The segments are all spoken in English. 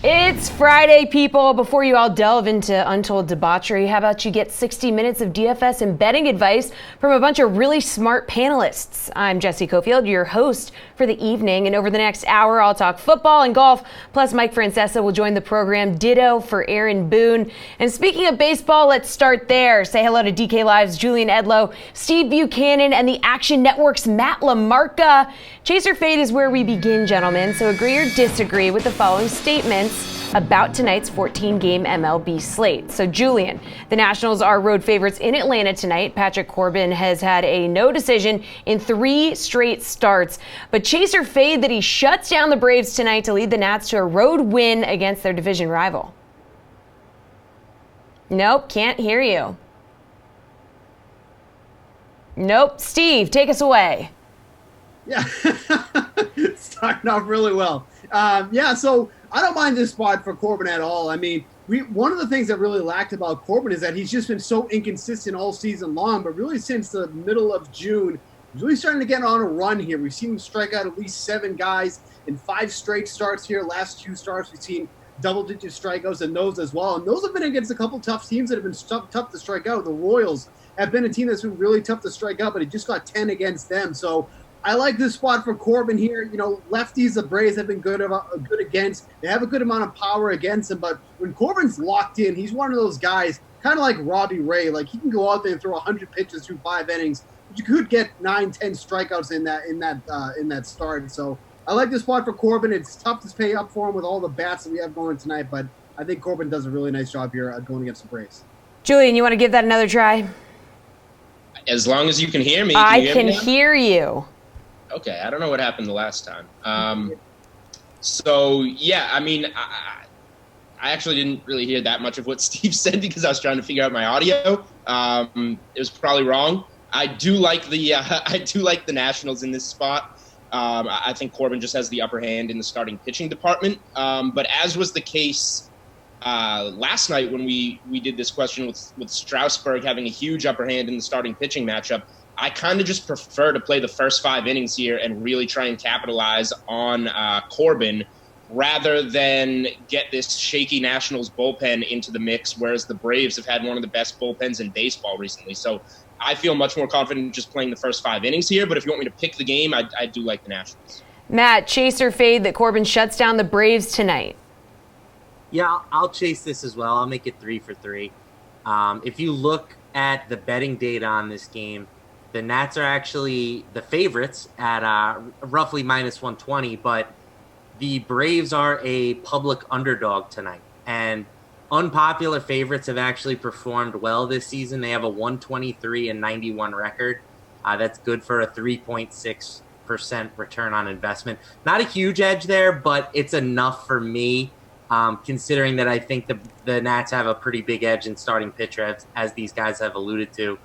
It's Friday, people. Before you all delve into untold debauchery, how about you get 60 minutes of DFS and betting advice from a bunch of really smart panelists? I'm Jessie Coffield, your host for the evening, and over the next hour, I'll talk football and golf, plus Mike Francesa will join the program. Ditto for Aaron Boone. And speaking of baseball, let's start there. Say hello to DK Live's Julian Edlow, Steve Buchanan, and the Action Network's Matt LaMarca. Chaser Fade is where we begin, gentlemen, so agree or disagree with the following statements about tonight's 14-game MLB slate. So, Julian, the Nationals are road favorites in Atlanta tonight. Patrick Corbin has had a no decision in 3 straight starts. But Chaser Fade that he shuts down the Braves tonight to lead the Nats to a road win against their division rival. Nope, can't hear you. Nope. Steve, take us away. Yeah, it's starting off really well. So I don't mind this spot for Corbin at all. I mean, one of the things that really lacked about Corbin is that he's just been so inconsistent all season long, but really since the middle of June, he's really starting to get on a run here. We've seen him strike out at least 7 guys in 5 straight starts here. Last 2 starts, we've seen double-digit strikeouts in those as well. And those have been against a couple tough teams that have been tough to strike out. The Royals have been a team that's been really tough to strike out, but he just got 10 against them. So I like this spot for Corbin here. You know, lefties, the Braves have been good against. They have a good amount of power against him, but when Corbin's locked in, he's one of those guys, kind of like Robbie Ray. Like, he can go out there and throw 100 pitches through 5 innings, but you could get 9, 10 strikeouts in that start. So I like this spot for Corbin. It's tough to pay up for him with all the bats that we have going tonight, but I think Corbin does a really nice job here going against the Braves. Julian, you want to give that another try? As long as you can hear me. I can hear you. Okay, I don't know what happened the last time. I mean, I actually didn't really hear that much of what Steve said because I was trying to figure out my audio. It was probably wrong. I do like the Nationals in this spot. I think Corbin just has the upper hand in the starting pitching department. But as was the case last night when we did this question with Strasburg having a huge upper hand in the starting pitching matchup, I kind of just prefer to play the first 5 innings here and really try and capitalize on Corbin rather than get this shaky Nationals bullpen into the mix, whereas the Braves have had one of the best bullpens in baseball recently. So I feel much more confident just playing the first 5 innings here, but if you want me to pick the game, I do like the Nationals. Matt, Chaser Fade that Corbin shuts down the Braves tonight. Yeah, I'll chase this as well. I'll make it 3 for 3. If you look at the betting data on this game, the Nats are actually the favorites at roughly minus 120, but the Braves are a public underdog tonight. And unpopular favorites have actually performed well this season. They have a 123-91 record. That's good for a 3.6% return on investment. Not a huge edge there, but it's enough for me, considering that I think the Nats have a pretty big edge in starting pitcher, as these guys have alluded to.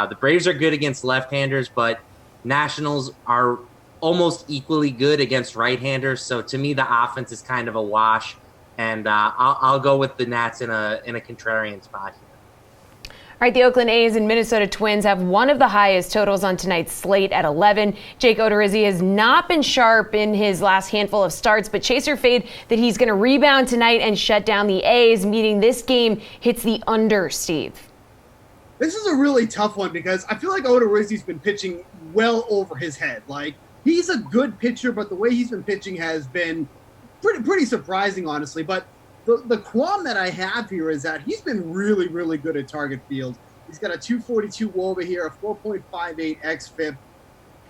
The Braves are good against left-handers, but Nationals are almost equally good against right-handers. So to me, the offense is kind of a wash, and I'll go with the Nats in a contrarian spot here. All right, the Oakland A's and Minnesota Twins have one of the highest totals on tonight's slate at 11. Jake Odorizzi has not been sharp in his last handful of starts, but Chaser Fade that he's going to rebound tonight and shut down the A's, meaning this game hits the under, Steve. This is a really tough one because I feel like Odorizzi's been pitching well over his head. Like, he's a good pitcher, but the way he's been pitching has been pretty surprising, honestly. But the qualm that I have here is that he's been really, really good at target field. He's got a 242 WOBA here, a 4.58 xFIP.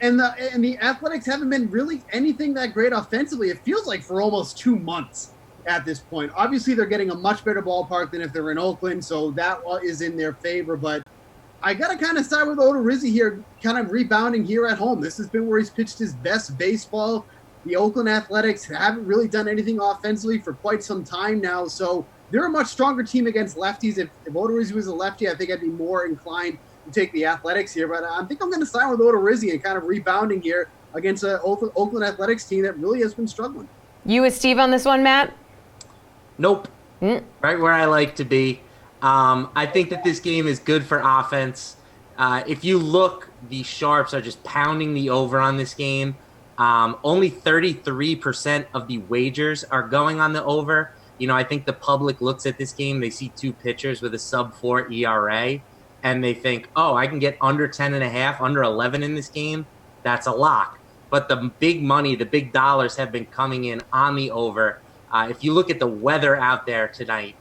And the Athletics haven't been really anything that great offensively. It feels like for almost 2 months at this point. Obviously, they're getting a much better ballpark than if they're in Oakland, so that is in their favor. But I got to kind of side with Odorizzi here, kind of rebounding here at home. This has been where he's pitched his best baseball. The Oakland Athletics haven't really done anything offensively for quite some time now, so they're a much stronger team against lefties. If Odorizzi was a lefty, I think I'd be more inclined to take the Athletics here. But I think I'm going to side with Odorizzi and kind of rebounding here against an Oakland Athletics team that really has been struggling. You with Steve on this one, Matt? Nope. Right where I like to be. I think that this game is good for offense. If you look, the Sharps are just pounding the over on this game. Only 33% of the wagers are going on the over. I think the public looks at this game, they see two pitchers with a sub-4 ERA, and they think, oh, I can get under 10.5, under 11 in this game. That's a lock. But the big money, the big dollars have been coming in on the over. If you look at the weather out there tonight,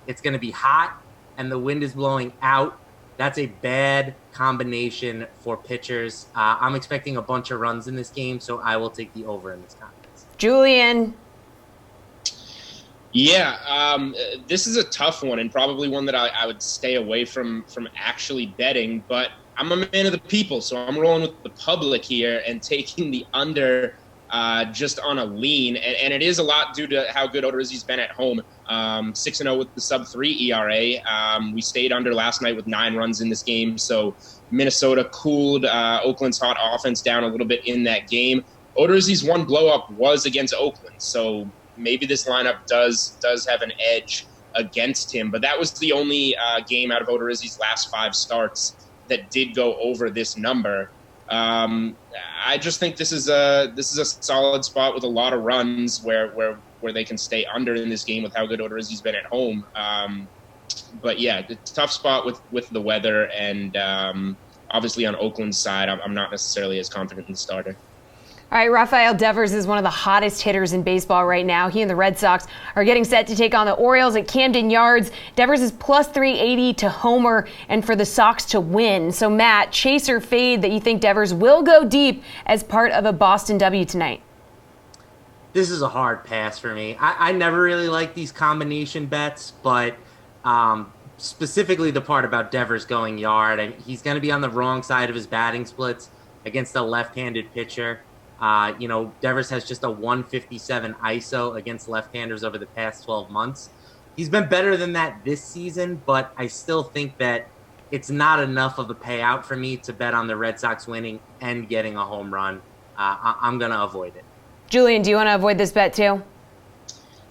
it's going to be hot and the wind is blowing out. That's a bad combination for pitchers. I'm expecting a bunch of runs in this game, so I will take the over in this contest. Julian. Yeah, this is a tough one and probably one that I would stay away from actually betting, but I'm a man of the people, so I'm rolling with the public here and taking the under just on a lean. And it is a lot due to how good Odorizzi's been at home. 6-0 with the sub-3 ERA. We stayed under last night with 9 runs in this game, so Minnesota cooled Oakland's hot offense down a little bit in that game. Odorizzi's one blow-up was against Oakland, so maybe this lineup does have an edge against him. But that was the only game out of Odorizzi's last 5 starts that did go over this number. I just think this is a solid spot with a lot of runs where they can stay under in this game with how good Odorizzi's been at home. But yeah, it's a tough spot with the weather, and obviously on Oakland's side, I'm not necessarily as confident in the starter. All right, Rafael Devers is one of the hottest hitters in baseball right now. He and the Red Sox are getting set to take on the Orioles at Camden Yards. Devers is plus 380 to homer and for the Sox to win. So, Matt, chase or fade that you think Devers will go deep as part of a Boston W tonight? This is a hard pass for me. I never really like these combination bets, but specifically the part about Devers going yard, he's going to be on the wrong side of his batting splits against a left-handed pitcher. Devers has just a 157 ISO against left-handers over the past 12 months. He's been better than that this season, but I still think that it's not enough of a payout for me to bet on the Red Sox winning and getting a home run. I'm going to avoid it. Julian, do you want to avoid this bet too?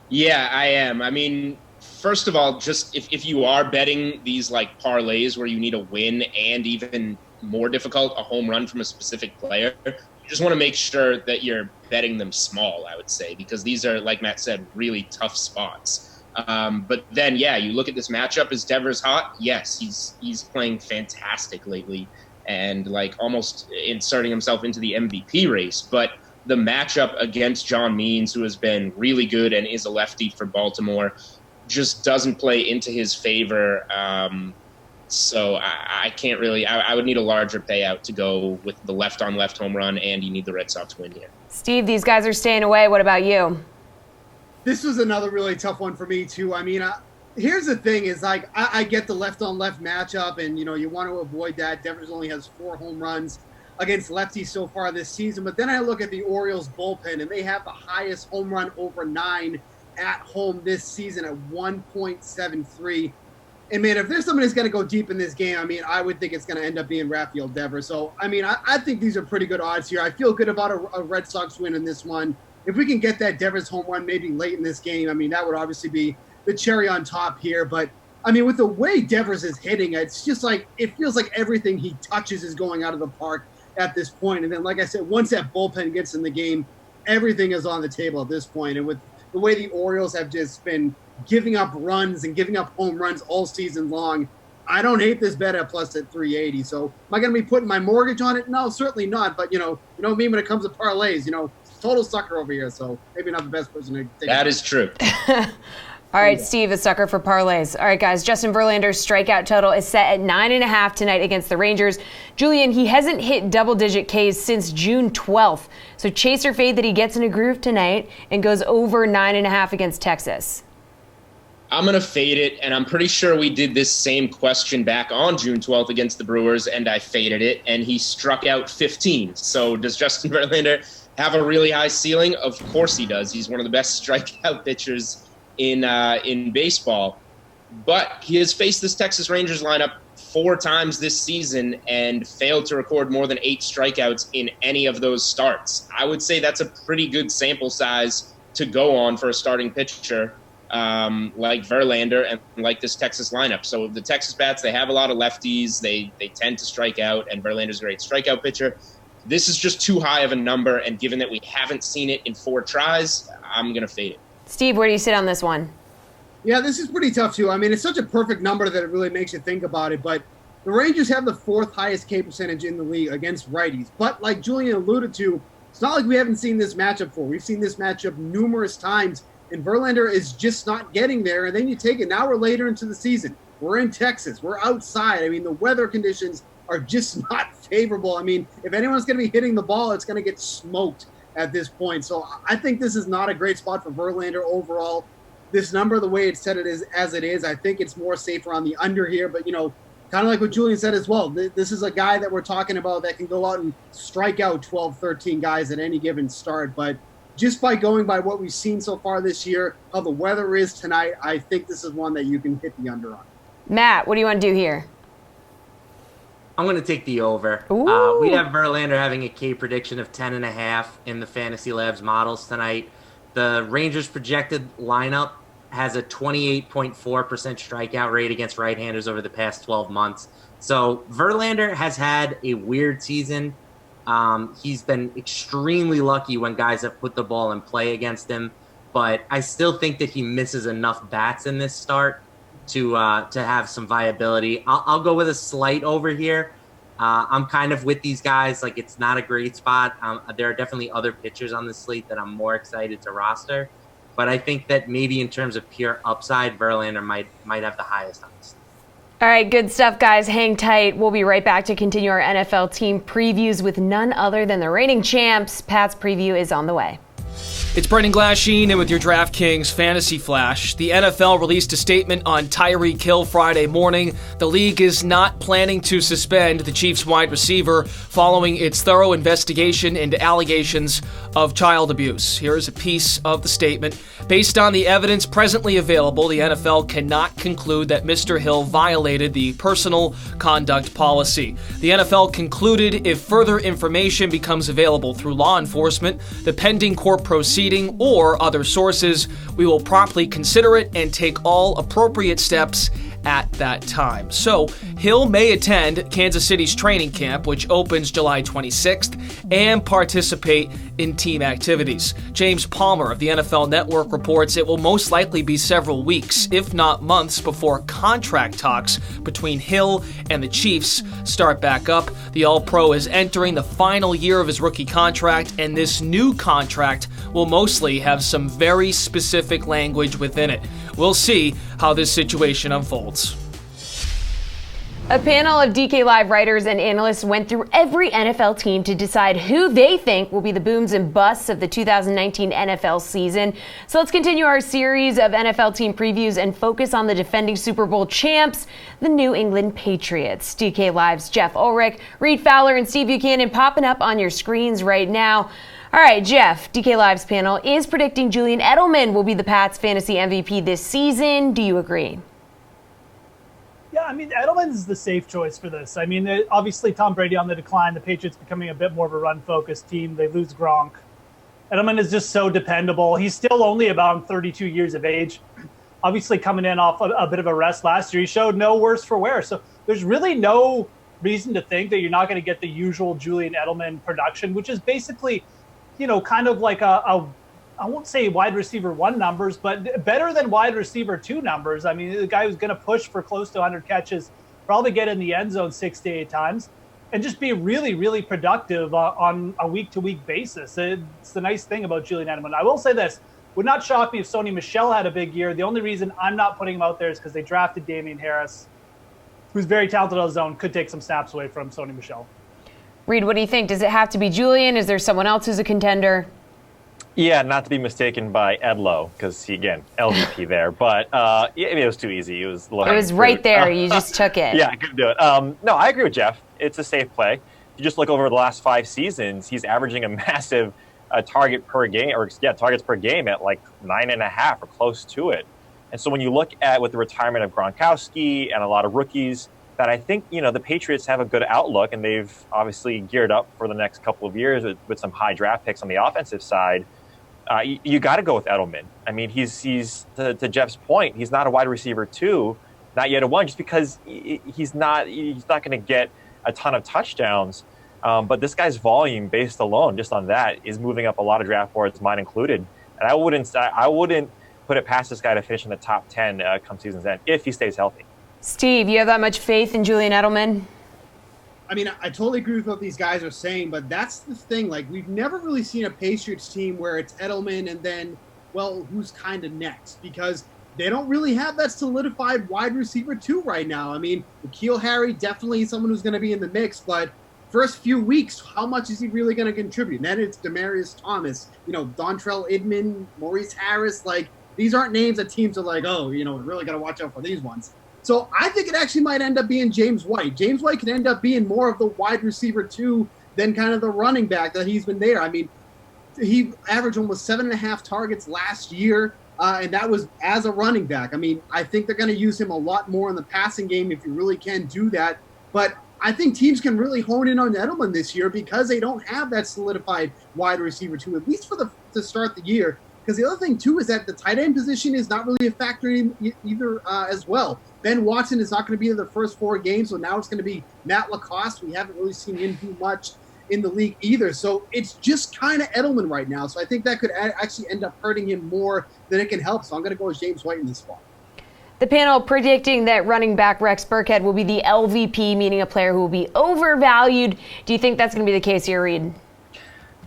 Yeah, I am. I mean, first of all, just if you are betting these like parlays where you need a win and even more difficult, a home run from a specific player, you just want to make sure that you're betting them small, I would say, because these are, like Matt said, really tough spots. But then, yeah, you look at this matchup. Is Devers hot? Yes, he's playing fantastic lately and like almost inserting himself into the MVP race. But the matchup against John Means, who has been really good and is a lefty for Baltimore, just doesn't play into his favor. So I can't really – I would need a larger payout to go with the left-on-left home run, and you need the Red Sox win here. Steve, these guys are staying away. What about you? This was another really tough one for me, too. I mean, here's the thing is, like, I get the left-on-left matchup, and, you want to avoid that. Devers only has 4 home runs against lefties so far this season. But then I look at the Orioles bullpen, and they have the highest home run over 9 at home this season at 1.73. And, man, if there's somebody that's going to go deep in this game, I mean, I would think it's going to end up being Rafael Devers. So, I mean, I think these are pretty good odds here. I feel good about a Red Sox win in this one. If we can get that Devers home run maybe late in this game, I mean, that would obviously be the cherry on top here. But, I mean, with the way Devers is hitting, it's just like it feels like everything he touches is going out of the park at this point. And then, like I said, once that bullpen gets in the game, everything is on the table at this point. And with the way the Orioles have just been giving up runs and giving up home runs all season long, I don't hate this bet at plus at 380. So am I going to be putting my mortgage on it? No, certainly not. But, you know me when it comes to parlays, total sucker over here. So maybe not the best person to take That is true. All right, Steve, a sucker for parlays. All right, guys, Justin Verlander's strikeout total is set at 9.5 tonight against the Rangers. Julian, he hasn't hit double-digit Ks since June 12th. So chase or fade that he gets in a groove tonight and goes over 9.5 against Texas. I'm going to fade it, and I'm pretty sure we did this same question back on June 12th against the Brewers, and I faded it, and he struck out 15. So does Justin Verlander have a really high ceiling? Of course he does. He's one of the best strikeout pitchers in baseball. But he has faced this Texas Rangers lineup 4 times this season and failed to record more than 8 strikeouts in any of those starts. I would say that's a pretty good sample size to go on for a starting pitcher like Verlander and like this Texas lineup. So the Texas bats, they have a lot of lefties. They tend to strike out, and Verlander's a great strikeout pitcher. This is just too high of a number, and given that we haven't seen it in 4 tries, I'm going to fade it. Steve, where do you sit on this one? Yeah, this is pretty tough, too. I mean, it's such a perfect number that it really makes you think about it. But the Rangers have the 4th highest K percentage in the league against righties. But like Julian alluded to, it's not like we haven't seen this matchup before. We've seen this matchup numerous times, and Verlander is just not getting there. And then you take it. Now we're later into the season. We're in Texas. We're outside. I mean, the weather conditions are just not favorable. I mean, if anyone's going to be hitting the ball, it's going to get smoked at this point. So I think this is not a great spot for Verlander overall. This number, the way it's set it is as it is, I think it's more safer on the under here. But, kind of like what Julian said as well, this is a guy that we're talking about that can go out and strike out 12, 13 guys at any given start. But just by going by what we've seen so far this year, how the weather is tonight, I think this is one that you can hit the under on. Matt, what do you want to do here? I'm going to take the over. We have Verlander having a K prediction of 10.5 in the Fantasy Labs models tonight. The Rangers' projected lineup has a 28.4% strikeout rate against right-handers over the past 12 months. So Verlander has had a weird season. He's been extremely lucky when guys have put the ball in play against him, but I still think that he misses enough bats in this start to have some viability. I'll go with a slight over here. I'm kind of with these guys. Like, it's not a great spot. There are definitely other pitchers on the slate that I'm more excited to roster. But I think that maybe in terms of pure upside, Verlander might have the highest on this. All right, good stuff, guys. Hang tight. We'll be right back to continue our NFL team previews with none other than the reigning champs. Pat's preview is on the way. It's Brendan Glasheen, and with your DraftKings Fantasy Flash, the NFL released a statement on Tyreek Hill Friday morning. The league is not planning to suspend the Chiefs wide receiver following its thorough investigation into allegations of child abuse. Here is a piece of the statement. Based on the evidence presently available, the NFL cannot conclude that Mr. Hill violated the personal conduct policy. The NFL concluded if further information becomes available through law enforcement, the pending court proceeding, or other sources, we will promptly consider it and take all appropriate steps at that time. So, Hill may attend Kansas City's training camp, which opens July 26th, and participate in team activities. James Palmer of the NFL Network reports it will most likely be several weeks, if not months, before contract talks between Hill and the Chiefs start back up. The All-Pro is entering the final year of his rookie contract, and this new contract will mostly have some very specific language within it. We'll see how this situation unfolds. A panel of DK Live writers and analysts went through every NFL team to decide who they think will be the booms and busts of the 2019 NFL season. So let's continue our series of NFL team previews and focus on the defending Super Bowl champs, the New England Patriots. DK Live's Jeff Ulrich, Reed Fowler, and Steve Buchanan popping up on your screens right now. All right, Jeff, DK Live's panel is predicting Julian Edelman will be the Pats' fantasy MVP this season. Do you agree? Yeah, I mean, Edelman's the safe choice for this. I mean, obviously Tom Brady on the decline, the Patriots becoming a bit more of a run-focused team. They lose Gronk. Edelman is just so dependable. He's still only about 32 years of age. Obviously coming in off a bit of a rest last year, he showed no worse for wear. So there's really no reason to think that you're not going to get the usual Julian Edelman production, which is basically, kind of like I won't say wide receiver 1 numbers, but better than wide receiver 2 numbers. I mean, the guy who's going to push for close to 100 catches, probably get in the end zone 6 to 8 times, and just be really, really productive on a week-to-week basis. It's the nice thing about Julian Edelman. I will say this. Would not shock me if Sony Michel had a big year. The only reason I'm not putting him out there is because they drafted Damian Harris, who's very talented on his own, could take some snaps away from Sony Michel. Reed, what do you think? Does it have to be Julian? Is there someone else who's a contender? Yeah, not to be mistaken by Edlow, because he, again, LVP there. But it was too easy. It was right there. You just took it. Yeah, I couldn't do it. No, I agree with Jeff. It's a safe play. If you just look over the last 5 seasons, he's averaging a massive targets per game at like 9.5 or close to it. And so when you look at with the retirement of Gronkowski and a lot of rookies, that I think, the Patriots have a good outlook, and they've obviously geared up for the next couple of years with some high draft picks on the offensive side. You got to go with Edelman. I mean, he's to Jeff's point, he's not a wide receiver 2, not yet a 1, just because he's not going to get a ton of touchdowns. But this guy's volume, based alone, just on that, is moving up a lot of draft boards, mine included. And I wouldn't put it past this guy to finish in the top 10 come season's end if he stays healthy. Steve, you have that much faith in Julian Edelman? I mean, I totally agree with what these guys are saying, but that's the thing. Like, we've never really seen a Patriots team where it's Edelman and then, well, who's kind of next? Because they don't really have that solidified wide receiver two right now. I mean, N'Keal Harry, definitely someone who's going to be in the mix, but first few weeks, how much is he really going to contribute? And then it's Demaryius Thomas, Dontrell Inman, Maurice Harris. Like, these aren't names that teams are like, oh, we're really going to watch out for these ones. So I think it actually might end up being James White. James White could end up being more of the wide receiver two than kind of the running back that he's been there. I mean, he averaged almost 7.5 targets last year, and that was as a running back. I mean, I think they're going to use him a lot more in the passing game if you really can do that. But I think teams can really hone in on Edelman this year because they don't have that solidified wide receiver two, at least to start the year. Because the other thing, too, is that the tight end position is not really a factor either as well. Ben Watson is not going to be in the first 4 games, so now it's going to be Matt Lacoste. We haven't really seen him do much in the league either. So it's just kind of Edelman right now. So I think that could actually end up hurting him more than it can help. So I'm going to go with James White in this spot. The panel predicting that running back Rex Burkhead will be the LVP, meaning a player who will be overvalued. Do you think that's going to be the case here, Reed?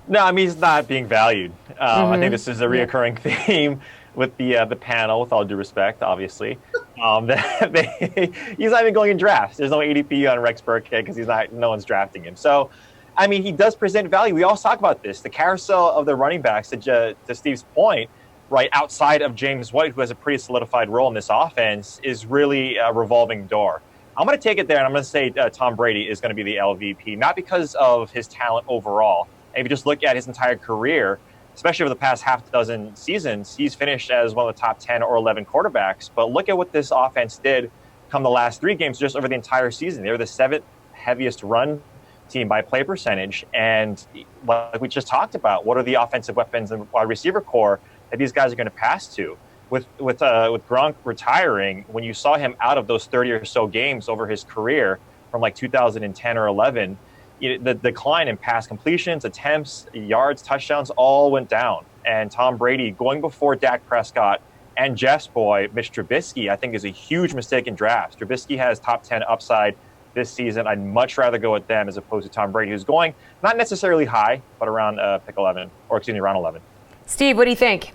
No, I mean, he's not being valued. I think this is a reoccurring theme with the panel, with all due respect, obviously. He's not even going in drafts. There's no ADP on Rex Burkhead because no one's drafting him. So, I mean, he does present value. We always talk about this. The carousel of the running backs, to Steve's point, right outside of James White, who has a pretty solidified role in this offense, is really a revolving door. I'm going to take it there, and I'm going to say Tom Brady is going to be the LVP, not because of his talent overall. And if you just look at his entire career, especially over the past half dozen seasons, he's finished as one of the top 10 or 11 quarterbacks. But look at what this offense did come the last 3 games just over the entire season. They were the 7th heaviest run team by play percentage. And like we just talked about, what are the offensive weapons and wide receiver core that these guys are going to pass to? With Gronk retiring, when you saw him out of those 30 or so games over his career from like 2010 or 11, the decline in pass completions, attempts, yards, touchdowns all went down. And Tom Brady going before Dak Prescott and Jeff's boy, Mitch Trubisky, I think is a huge mistake in drafts. Trubisky has top 10 upside this season. I'd much rather go with them as opposed to Tom Brady, who's going not necessarily high, but around round 11. Steve, what do you think?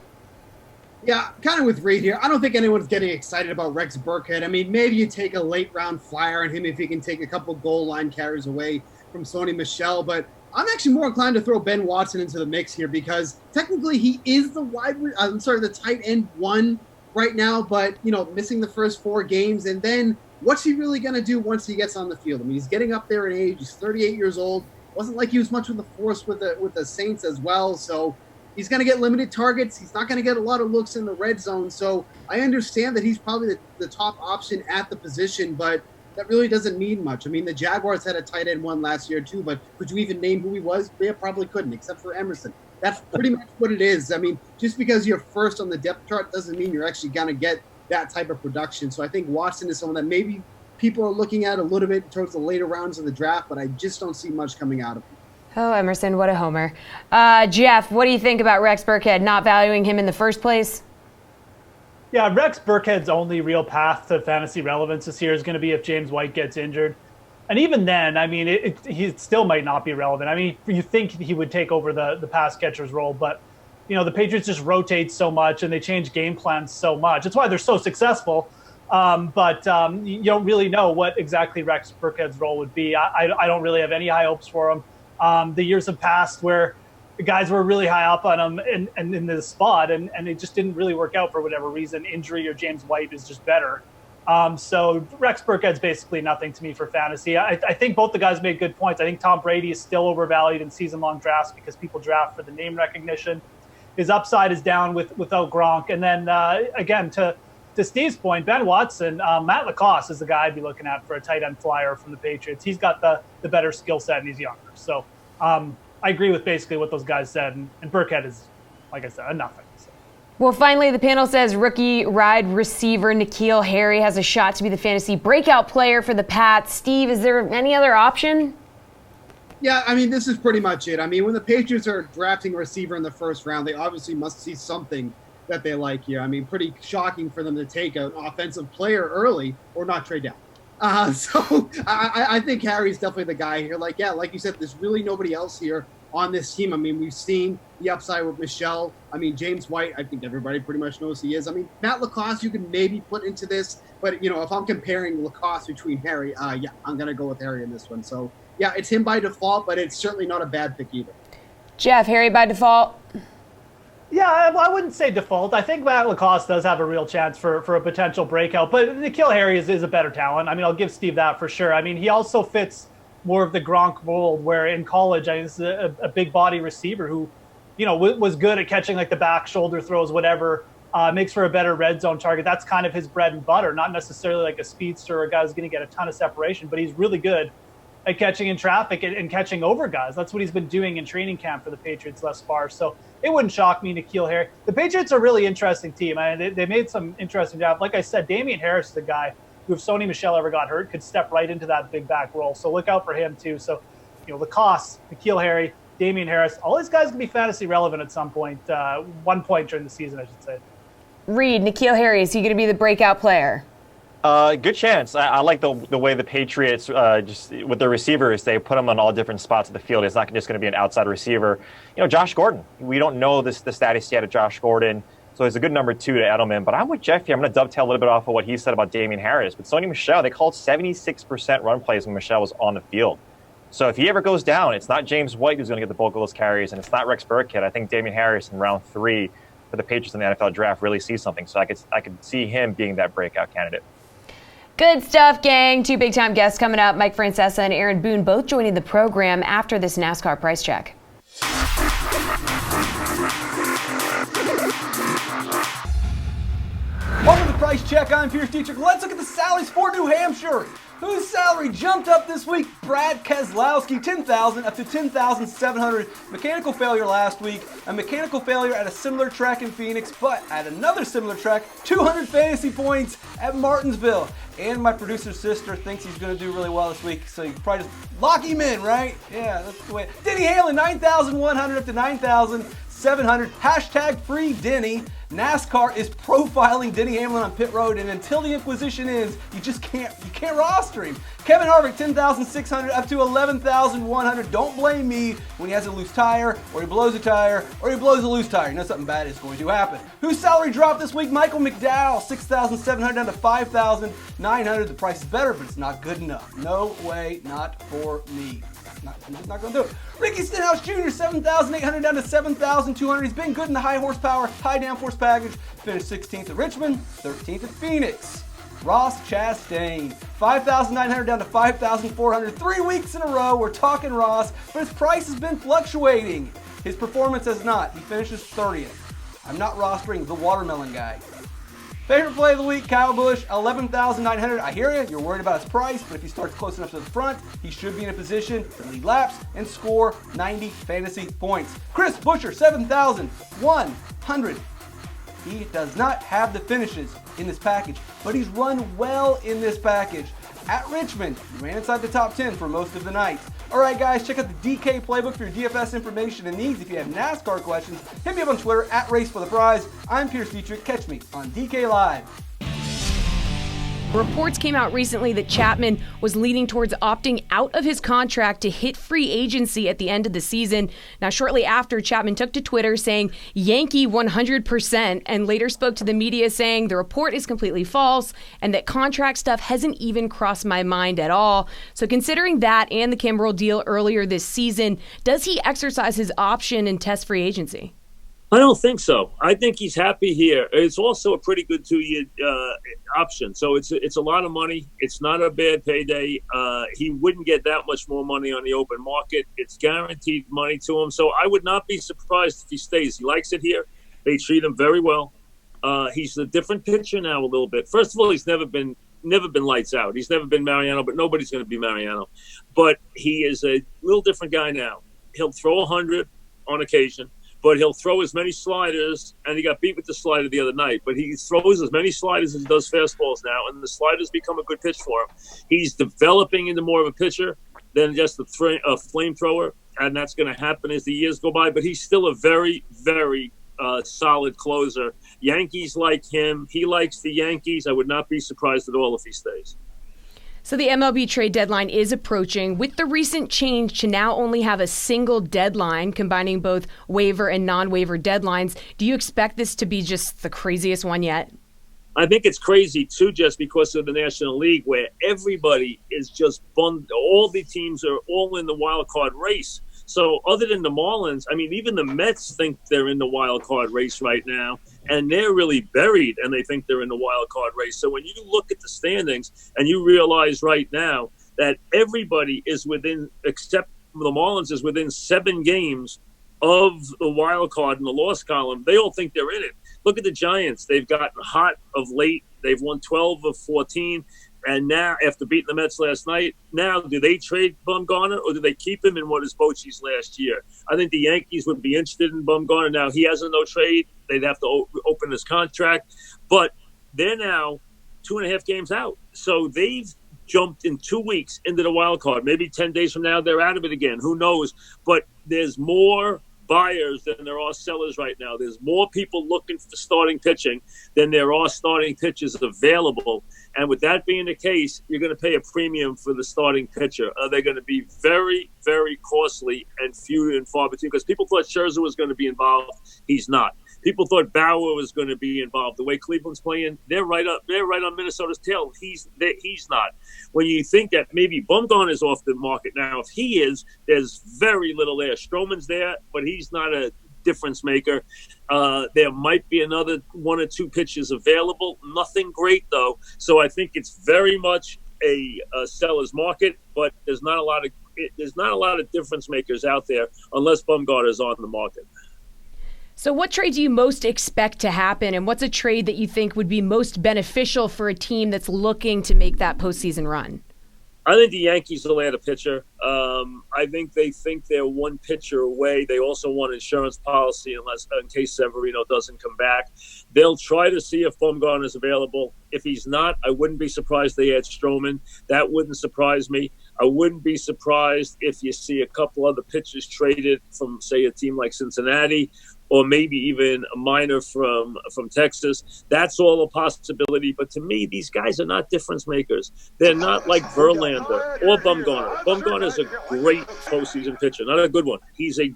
Yeah, kind of with Reed here. I don't think anyone's getting excited about Rex Burkhead. I mean, maybe you take a late round flyer on him if he can take a couple goal line carries away from Sony Michel, but I'm actually more inclined to throw Ben Watson into the mix here because technically he is the tight end 1 right now, but missing the first 4 games, and then what's he really going to do once he gets on the field? I mean, he's getting up there in age. He's 38 years old. Wasn't like he was much with the force with the Saints as well, so he's going to get limited targets. He's not going to get a lot of looks in the red zone, so I understand that he's probably the top option at the position, but that really doesn't mean much. I mean, the Jaguars had a tight end 1 last year too, but could you even name who he was? They probably couldn't, except for Emerson. That's pretty much what it is. I mean, just because you're first on the depth chart doesn't mean you're actually going to get that type of production. So I think Watson is someone that maybe people are looking at a little bit towards the later rounds of the draft, but I just don't see much coming out of him. Oh, Emerson, what a homer. Jeff, what do you think about Rex Burkhead not valuing him in the first place? Yeah, Rex Burkhead's only real path to fantasy relevance this year is going to be if James White gets injured. And even then, I mean, he still might not be relevant. I mean, you think he would take over the pass catcher's role, but, the Patriots just rotate so much and they change game plans so much. That's why they're so successful. But you don't really know what exactly Rex Burkhead's role would be. I don't really have any high hopes for him. The years have passed where the guys were really high up on him and in this spot, and it just didn't really work out for whatever reason. Injury or James White is just better. So Rex Burkhead's basically nothing to me for fantasy. I think both the guys made good points. I think Tom Brady is still overvalued in season-long drafts because people draft for the name recognition. His upside is down without Gronk. And then, again, to Steve's point, Ben Watson, Matt Lacoste is the guy I'd be looking at for a tight end flyer from the Patriots. He's got the better skill set and he's younger. So I agree with basically what those guys said. And Burkhead is, like I said, a nothing. So. Well, finally, the panel says rookie wide receiver N'Keal Harry has a shot to be the fantasy breakout player for the Pats. Steve, is there any other option? Yeah, I mean, this is pretty much it. I mean, when the Patriots are drafting a receiver in the first round, they obviously must see something that they like here. I mean, pretty shocking for them to take an offensive player early or not trade down. So I think Harry's definitely the guy here. Like you said, there's really nobody else here on this team. I mean, we've seen the upside with Michelle. I mean, James White, I think everybody pretty much knows he is. I mean, Matt Lacoste, you can maybe put into this, but, if I'm comparing Lacoste between Harry, I'm going to go with Harry in this one. So, yeah, it's him by default, but it's certainly not a bad pick either. Jeff, Harry by default? Yeah, I wouldn't say default. I think Matt Lacoste does have a real chance for a potential breakout, but N'Keal Harry is a better talent. I mean, I'll give Steve that for sure. I mean, he also fits more of the Gronk mold, where in college, he's a big body receiver who, was good at catching like the back shoulder throws, whatever, makes for a better red zone target. That's kind of his bread and butter, not necessarily like a speedster or a guy who's going to get a ton of separation, but he's really good at catching in traffic and catching over guys. That's what he's been doing in training camp for the Patriots thus far. So it wouldn't shock me, N'Keal Harry. The Patriots are a really interesting team. I mean, they made some interesting jobs. Like I said, Damian Harris is a guy who, if Sony Michel ever got hurt, could step right into that big back role. So look out for him too. So, Lacoste, N'Keal Harry, Damian Harris, all these guys can be fantasy relevant at some point, one point during the season, I should say. Reed, N'Keal Harry, is he going to be the breakout player? Good chance. I like the way the Patriots, just with their receivers, they put them on all different spots of the field. It's not just going to be an outside receiver. Josh Gordon. We don't know the status yet of Josh Gordon, so he's a good number 2 to Edelman. But I'm with Jeff here. I'm going to dovetail a little bit off of what he said about Damian Harris. But Sony Michel, they called 76% run plays when Michel was on the field. So if he ever goes down, it's not James White who's going to get the bulk of those carries, and it's not Rex Burkhead. I think Damian Harris in round 3 for the Patriots in the NFL draft really sees something. So I could see him being that breakout candidate. Good stuff, gang. 2 big-time guests coming up. Mike Francesa and Aaron Boone both joining the program after this NASCAR price check. Welcome to the price check. I'm Pierce Dietrich. Let's look at the salaries for New Hampshire. Whose salary jumped up this week? Brad Keselowski, $10,000 up to $10,700. Mechanical failure last week. A mechanical failure at a similar track in Phoenix, but at another similar track, 200 fantasy points at Martinsville. And my producer's sister thinks he's going to do really well this week, so you probably just lock him in, right? Yeah, that's the way. Denny Hamlin, 9,100 up to 9,700. Hashtag free Denny. NASCAR is profiling Denny Hamlin on pit road, and until the Inquisition ends, you can't roster him. Kevin Harvick, 10,600 up to 11,100. Don't blame me when he has a loose tire, or he blows a tire, or he blows a loose tire. You know something bad is going to happen. Whose salary dropped this week? Michael McDowell, 6,700 down to 5,900. The price is better, but it's not good enough. No way, not for me. I'm just not going to do it. Ricky Stenhouse Jr., 7,800 down to 7,200. He's been good in the high horsepower, high downforce package. Finished 16th at Richmond, 13th at Phoenix. Ross Chastain, 5,900 down to 5,400. 3 weeks in a row, we're talking Ross, but his price has been fluctuating. His performance has not. He finishes 30th. I'm not rostering the watermelon guy. Favorite play of the week, Kyle Busch, 11,900. I hear you, you're worried about his price, but if he starts close enough to the front, he should be in a position to lead laps and score 90 fantasy points. Chris Buescher, 7,100. He does not have the finishes in this package, but he's run well in this package. At Richmond, he ran inside the top 10 for most of the night. All right, guys, check out the DK playbook for your DFS information and needs. If you have NASCAR questions, hit me up on Twitter at @RaceForThePrize. I'm Pierce Dietrich. Catch me on DK Live. Reports came out recently that Chapman was leaning towards opting out of his contract to hit free agency at the end of the season. Now, shortly after, Chapman took to Twitter saying Yankee 100%, and later spoke to the media saying the report is completely false and that contract stuff hasn't even crossed my mind at all. So considering that and the Kimbrel deal earlier this season, does he exercise his option and test free agency? I don't think so. I think he's happy here. It's also a pretty good 2-year option. So it's a lot of money. It's not a bad payday. He wouldn't get that much more money on the open market. It's guaranteed money to him. So I would not be surprised if he stays. He likes it here. They treat him very well. He's a different pitcher now a little bit. First of all, he's never been lights out. He's never been Mariano, but nobody's going to be Mariano. But he is a little different guy now. He'll throw 100 on occasion. But he'll throw as many sliders, and he got beat with the slider the other night, but he throws as many sliders as he does fastballs now, and the sliders become a good pitch for him. He's developing into more of a pitcher than just a flamethrower, and that's going to happen as the years go by, but he's still a very, very solid closer. Yankees like him. He likes the Yankees. I would not be surprised at all if he stays. So the MLB trade deadline is approaching. With the recent change to now only have a single deadline, combining both waiver and non-waiver deadlines, do you expect this to be just the craziest one yet? I think it's crazy, too, just because of the National League, where everybody is just bummed. All the teams are all in the wild card race. So other than the Marlins, I mean, even the Mets think they're in the wild card race right now, and they're really buried, and they think they're in the wild card race. So when you look at the standings and you realize right now that everybody is within, except the Marlins, is within 7 games of the wild card in the loss column, they all think they're in it. Look at the Giants. They've gotten hot of late. They've won 12 of 14. And now, after beating the Mets last night, now do they trade Bumgarner or do they keep him in what is Bochy's last year? I think the Yankees would be interested in Bumgarner. Now, he has a no trade. They'd have to open his contract. But they're now 2.5 games out. So they've jumped in 2 weeks into the wild card. Maybe 10 days from now, they're out of it again. Who knows? But there's more buyers than there are sellers right now. There's more people looking for starting pitching than there are starting pitchers available. And with that being the case, you're going to pay a premium for the starting pitcher. They're going to be very, very costly and few and far between, because people thought Scherzer was going to be involved. He's not. People thought Bauer was going to be involved. The way Cleveland's playing, they're right on Minnesota's tail. He's not. When you think that maybe Bumgarner is off the market now, if he is, there's very little there. Stroman's there, but he's not a difference maker. There might be another 1 or 2 pitches available. Nothing great though. So I think it's very much a seller's market, but there's not a lot of difference makers out there unless Bumgarner is on the market. So what trade do you most expect to happen, and what's a trade that you think would be most beneficial for a team that's looking to make that postseason run? I think the Yankees will add a pitcher. I think they think they're 1 pitcher away. They also want insurance policy in case Severino doesn't come back. They'll try to see if Bumgarner is available. If he's not, I wouldn't be surprised they add Stroman. That wouldn't surprise me. I wouldn't be surprised if you see a couple other pitchers traded from, say, a team like Cincinnati, or maybe even a minor from Texas. That's all a possibility. But to me, these guys are not difference makers. They're not like Verlander or Bumgarner. Bumgarner is a great postseason pitcher, not a good one. He's an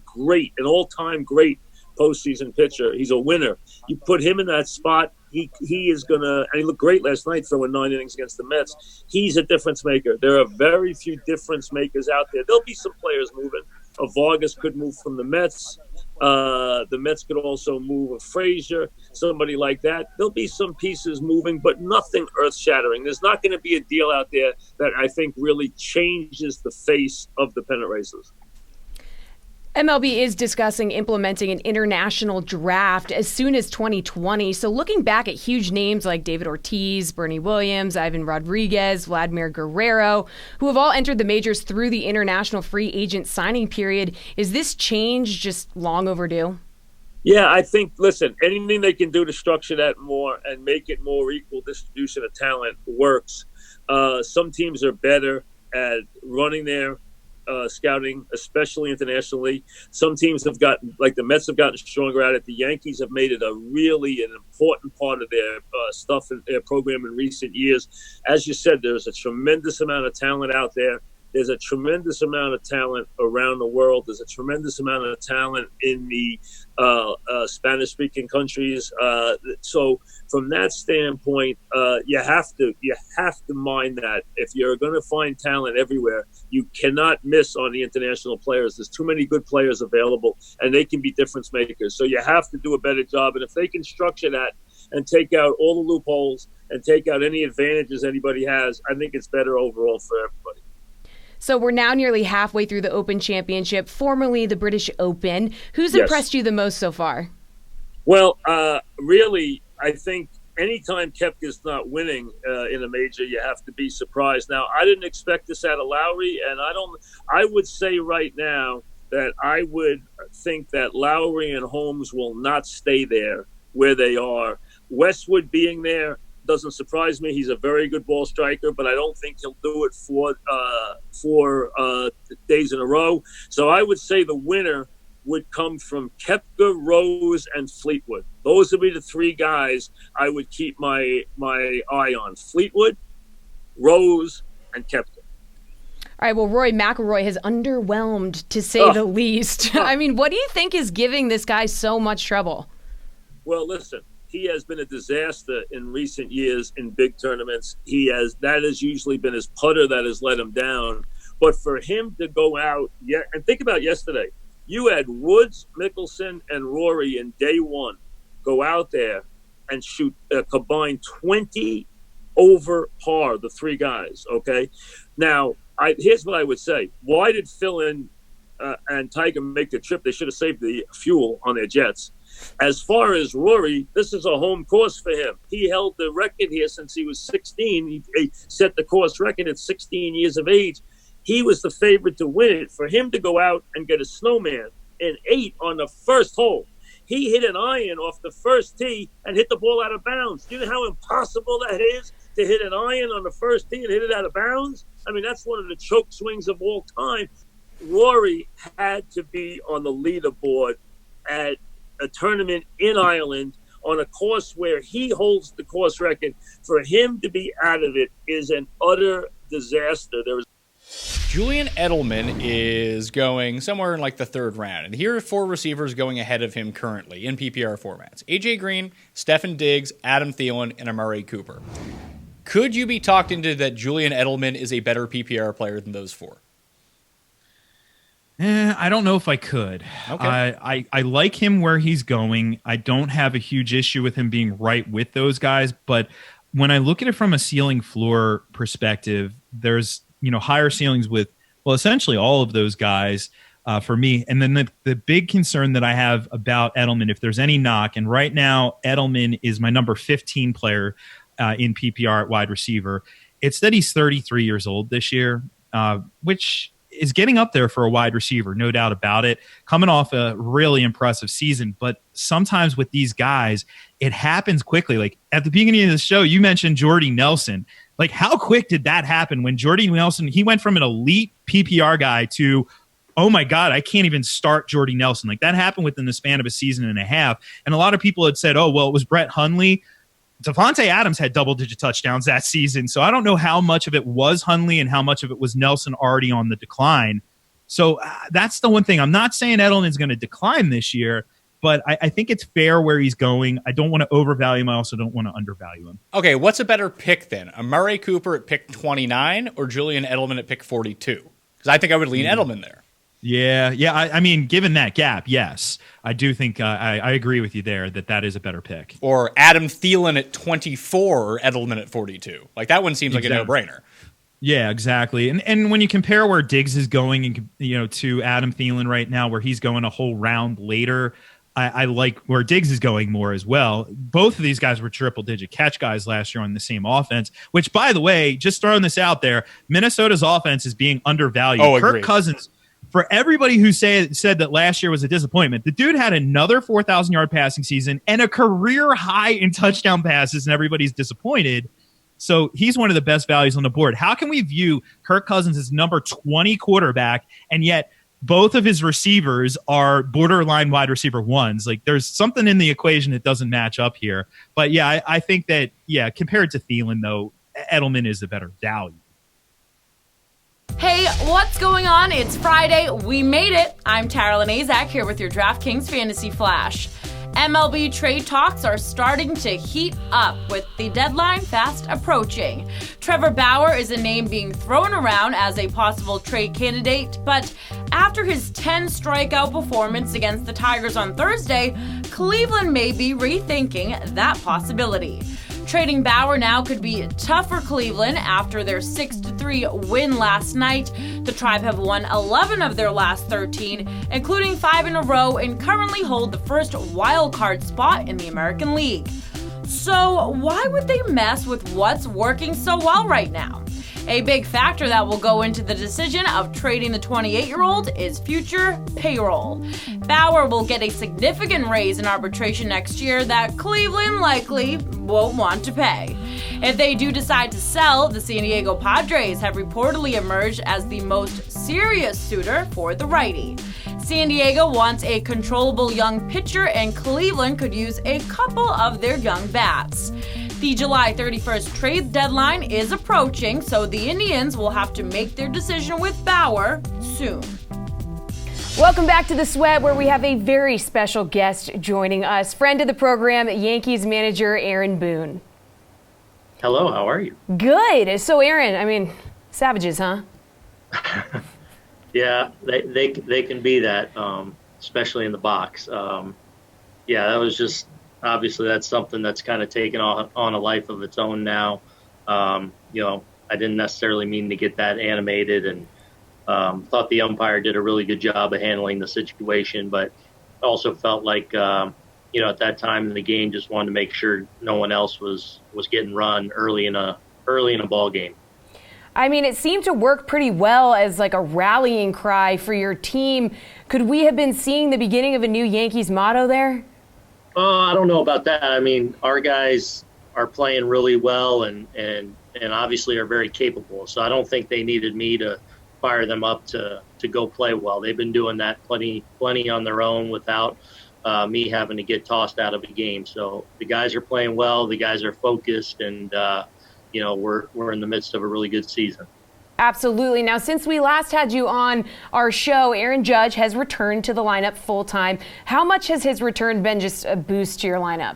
all-time great postseason pitcher. He's a winner. You put him in that spot, he is going to – and he looked great last night throwing 9 innings against the Mets. He's a difference maker. There are very few difference makers out there. There'll be some players moving. Vargas could move from the Mets. The Mets could also move a Frazier, somebody like that. There'll be some pieces moving, but nothing earth-shattering. There's not going to be a deal out there that I think really changes the face of the pennant races. MLB is discussing implementing an international draft as soon as 2020. So looking back at huge names like David Ortiz, Bernie Williams, Ivan Rodriguez, Vladimir Guerrero, who have all entered the majors through the international free agent signing period, is this change just long overdue? Yeah, I think, listen, anything they can do to structure that more and make it more equal distribution of talent works. Some teams are better at running their scouting, especially internationally. Some teams have gotten, like the Mets have gotten stronger at it. The Yankees have made it an important part of their stuff in their program in recent years. As you said, there's a tremendous amount of talent out there. There's a tremendous amount of talent around the world. There's a tremendous amount of talent in the Spanish-speaking countries. So from that standpoint, you have to mind that if you're going to find talent everywhere, you cannot miss on the international players. There's too many good players available, and they can be difference makers. So you have to do a better job. And if they can structure that and take out all the loopholes and take out any advantages anybody has, I think it's better overall for everybody. So we're now nearly halfway through the Open Championship, formerly the British Open. Who's impressed you the most so far? Well, really, I think anytime Koepka's not winning in a major, you have to be surprised. Now, I didn't expect this out of Lowry, and I would say right now that I would think that Lowry and Holmes will not stay there where they are. Westwood being there doesn't surprise me. He's a very good ball striker, but I don't think he'll do it for 4 days in a row. So I would say the winner would come from Koepka, Rose, and Fleetwood. Those would be the three guys I would keep my eye on. Fleetwood, Rose, and Koepka. All right, well, Rory McIlroy has underwhelmed, to say the least. I mean, what do you think is giving this guy so much trouble? Well, listen, he has been a disaster in recent years in big tournaments. That has usually been his putter that has let him down. But for him to go out, and think about yesterday, you had Woods, Mickelson, and Rory in day one go out there and shoot a combined 20 over par, the three guys, okay? Now, here's what I would say. Why did Phil and Tiger make the trip? They should have saved the fuel on their jets. As far as Rory, this is a home course for him. He held the record here since he was 16. He set the course record at 16 years of age. He was the favorite to win it. For him to go out and get a snowman in 8 on the first hole, he hit an iron off the first tee and hit the ball out of bounds. Do you know how impossible that is to hit an iron on the first tee and hit it out of bounds? I mean, that's one of the choke swings of all time. Rory had to be on the leaderboard at a tournament in Ireland on a course where he holds the course record. For him to be out of it is an utter disaster. Julian Edelman is going somewhere in like the third round, and here are 4 receivers going ahead of him currently in PPR formats: AJ Green, Stefan Diggs, Adam Thielen, and Amari Cooper. Could you be talked into that Julian Edelman is a better PPR player than those 4? I don't know if I could. Okay. I like him where he's going. I don't have a huge issue with him being right with those guys, but when I look at it from a ceiling floor perspective, there's higher ceilings with, well, essentially all of those guys for me. And then the big concern that I have about Edelman, if there's any knock, and right now Edelman is my number 15 player in PPR at wide receiver, it's that he's 33 years old this year, which is getting up there for a wide receiver, no doubt about it, coming off a really impressive season. But sometimes with these guys, it happens quickly. Like at the beginning of the show, you mentioned Jordy Nelson. Like, how quick did that happen when Jordy Nelson, he went from an elite PPR guy to, oh my God, I can't even start Jordy Nelson. Like, that happened within the span of a season and a half. And a lot of people had said, oh, well, it was Brett Hundley. Devontae Adams had double-digit touchdowns that season. So I don't know how much of it was Hundley and how much of it was Nelson already on the decline. So that's the one thing. I'm not saying Edelman's going to decline this year, but I think it's fair where he's going. I don't want to overvalue him. I also don't want to undervalue him. Okay, what's a better pick then? Amari Cooper at pick 29 or Julian Edelman at pick 42? Because I think I would lean Edelman there. Yeah. I mean, given that gap, yes. I do think I agree with you there that is a better pick. Or Adam Thielen at 24 or Edelman at 42. Like, that one seems like a no-brainer. Yeah, exactly. And when you compare where Diggs is going, to Adam Thielen right now, where he's going a whole round later, I like where Diggs is going more as well. Both of these guys were triple-digit catch guys last year on the same offense, which, by the way, just throwing this out there, Minnesota's offense is being undervalued. Kirk Cousins, for everybody who said that last year was a disappointment, the dude had another 4,000-yard passing season and a career high in touchdown passes, and everybody's disappointed. So he's one of the best values on the board. How can we view Kirk Cousins as number 20 quarterback, and yet both of his receivers are borderline wide receiver ones? Like, there's something in the equation that doesn't match up here. But yeah, I think that, compared to Thielen, though, Edelman is the better value. Hey, what's going on? It's Friday. We made it. I'm Tara Lanazak here with your DraftKings Fantasy Flash. MLB trade talks are starting to heat up with the deadline fast approaching. Trevor Bauer is a name being thrown around as a possible trade candidate, but after his 10 strikeout performance against the Tigers on Thursday, Cleveland may be rethinking that possibility. Trading Bauer now could be tough for Cleveland after their 6-3 win last night. The Tribe have won 11 of their last 13, including 5 in a row, and currently hold the first wild card spot in the American League. So why would they mess with what's working so well right now? A big factor that will go into the decision of trading the 28-year-old is future payroll. Bauer will get a significant raise in arbitration next year that Cleveland likely won't want to pay. If they do decide to sell, the San Diego Padres have reportedly emerged as the most serious suitor for the righty. San Diego wants a controllable young pitcher, and Cleveland could use a couple of their young bats. The July 31st trade deadline is approaching, so the Indians will have to make their decision with Bauer soon. Welcome back to The Sweat, where we have a very special guest joining us. Friend of the program, Yankees manager Aaron Boone. Hello, how are you? Good. So, Aaron, savages, huh? Yeah, they can be that, especially in the box. That was just obviously that's something that's kind of taken on a life of its own now. I didn't necessarily mean to get that animated, and thought the umpire did a really good job of handling the situation, but also felt like at that time in the game, just wanted to make sure no one else was getting run early in a ball game. It seemed to work pretty well as like a rallying cry for your team. Could we have been seeing the beginning of a new Yankees motto there? I don't know about that. Our guys are playing really well and obviously are very capable. So I don't think they needed me to fire them up to go play well. They've been doing that plenty on their own without me having to get tossed out of a game. So the guys are playing well. The guys are focused, and we're in the midst of a really good season. Absolutely. Now, since we last had you on our show, Aaron Judge has returned to the lineup full time. How much has his return been just a boost to your lineup?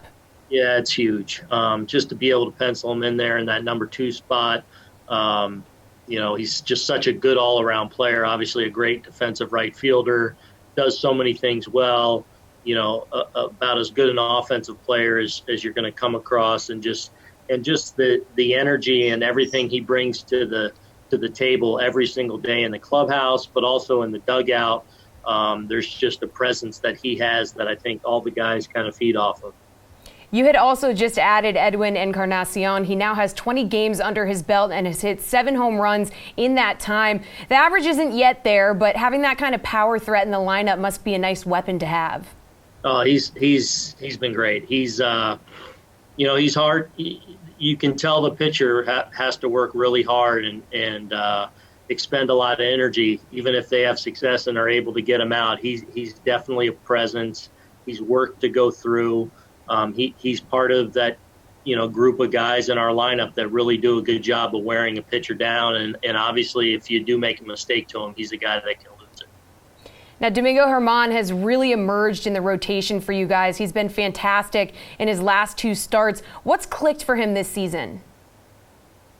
Yeah, it's huge. Just to be able to pencil him in there in that number 2 spot. He's just such a good all-around player. Obviously, a great defensive right fielder. Does so many things well. About as good an offensive player as you're going to come across, and just the energy and everything he brings to the table every single day in the clubhouse, but also in the dugout. There's just a presence that he has that I think all the guys kind of feed off of. You had also just added Edwin Encarnacion. He now has 20 games under his belt and has hit 7 home runs in that time. The average isn't yet there, but having that kind of power threat in the lineup must be a nice weapon to have. Oh, he's been great. He's he's hard. You can tell the pitcher has to work really hard and expend a lot of energy, even if they have success and are able to get him out. He's definitely a presence. He's worked to go through. He's part of that, group of guys in our lineup that really do a good job of wearing a pitcher down. And obviously, if you do make a mistake to him, he's a guy that can lose it. Now, Domingo Germán has really emerged in the rotation for you guys. He's been fantastic in his last 2 starts. What's clicked for him this season?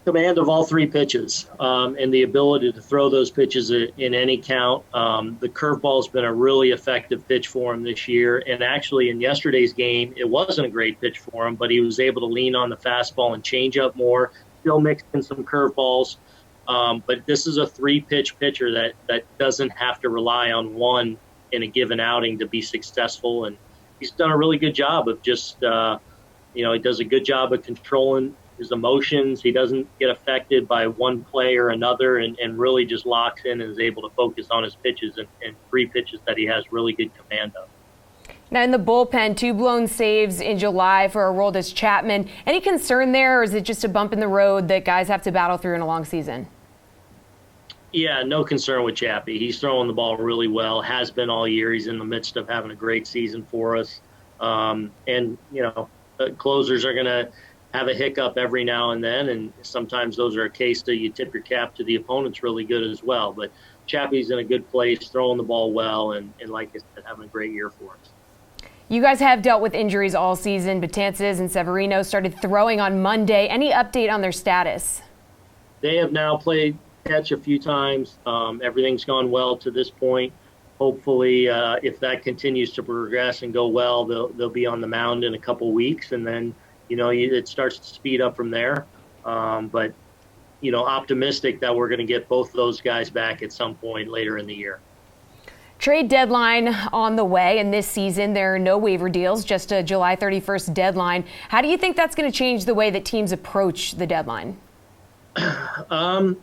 Command of all 3 pitches, and the ability to throw those pitches in any count. The curveball's been a really effective pitch for him this year. And actually, in yesterday's game, it wasn't a great pitch for him, but he was able to lean on the fastball and change up more, still mix in some curveballs. But this is a 3-pitch pitcher that doesn't have to rely on one in a given outing to be successful. And he's done a really good job of just, he does a good job of controlling his emotions. He doesn't get affected by one play or another, and really just locks in and is able to focus on his pitches and 3 pitches that he has really good command of. Now, in the bullpen, 2 blown saves in July for Aroldis Chapman. Any concern there, or is it just a bump in the road that guys have to battle through in a long season? Yeah, no concern with Chappie. He's throwing the ball really well, has been all year. He's in the midst of having a great season for us. Closers are going to have a hiccup every now and then, and sometimes those are a case that you tip your cap to the opponent's really good as well. But Chappie's in a good place, throwing the ball well, and like I said, having a great year for us. You guys have dealt with injuries all season. Betances and Severino started throwing on Monday. Any update on their status? They have now played catch a few times. Everything's gone well to this point. Hopefully, if that continues to progress and go well, they'll be on the mound in a couple weeks, and then it starts to speed up from there. But optimistic that we're going to get both those guys back at some point later in the year. Trade deadline on the way, and this season there are no waiver deals, just a July 31st deadline. How do you think that's going to change the way that teams approach the deadline? I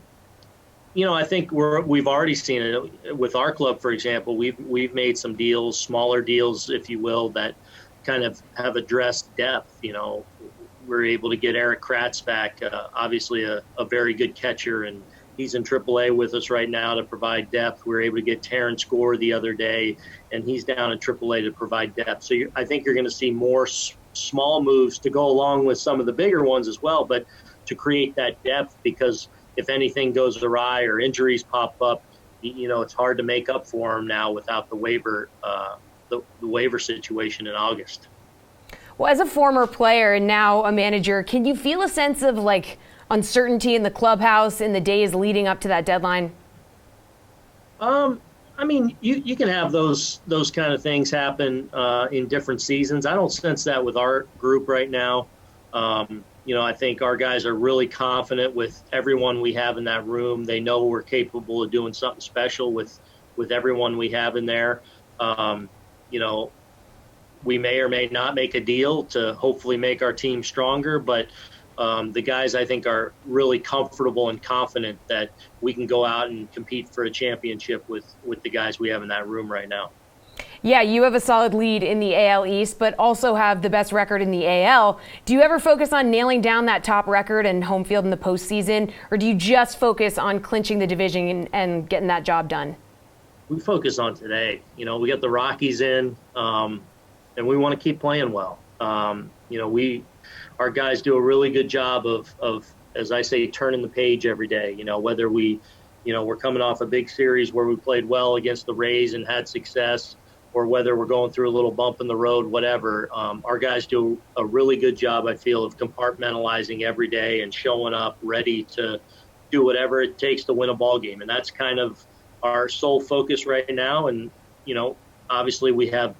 think we've already seen it with our club, for example. We've made some deals, smaller deals, if you will, that kind of have addressed depth. We're able to get Eric Kratz back, obviously a very good catcher, and He's in AAA with us right now to provide depth. We were able to get Terrence Gore the other day, and he's down in AAA to provide depth. So I think you're going to see more small moves to go along with some of the bigger ones as well, but to create that depth, because if anything goes awry or injuries pop up, it's hard to make up for them now without the waiver situation in August. Well, as a former player and now a manager, can you feel a sense of like uncertainty in the clubhouse in the days leading up to that deadline? I mean, you can have those kind of things happen in different seasons. I don't sense that with our group right now. I think our guys are really confident with everyone we have in that room. They know we're capable of doing something special with everyone we have in there. We may or may not make a deal to hopefully make our team stronger, but the guys, I think, are really comfortable and confident that we can go out and compete for a championship with the guys we have in that room right now. Yeah, you have a solid lead in the AL East, but also have the best record in the AL. Do you ever focus on nailing down that top record and home field in the postseason, or do you just focus on clinching the division and getting that job done? We focus on today. We got the Rockies in, and we want to keep playing well. Our guys do a really good job of, as I say, turning the page every day. Whether we're coming off a big series where we played well against the Rays and had success, or whether we're going through a little bump in the road, whatever. Our guys do a really good job, I feel, of compartmentalizing every day and showing up ready to do whatever it takes to win a ball game. And that's kind of our sole focus right now. And, obviously we have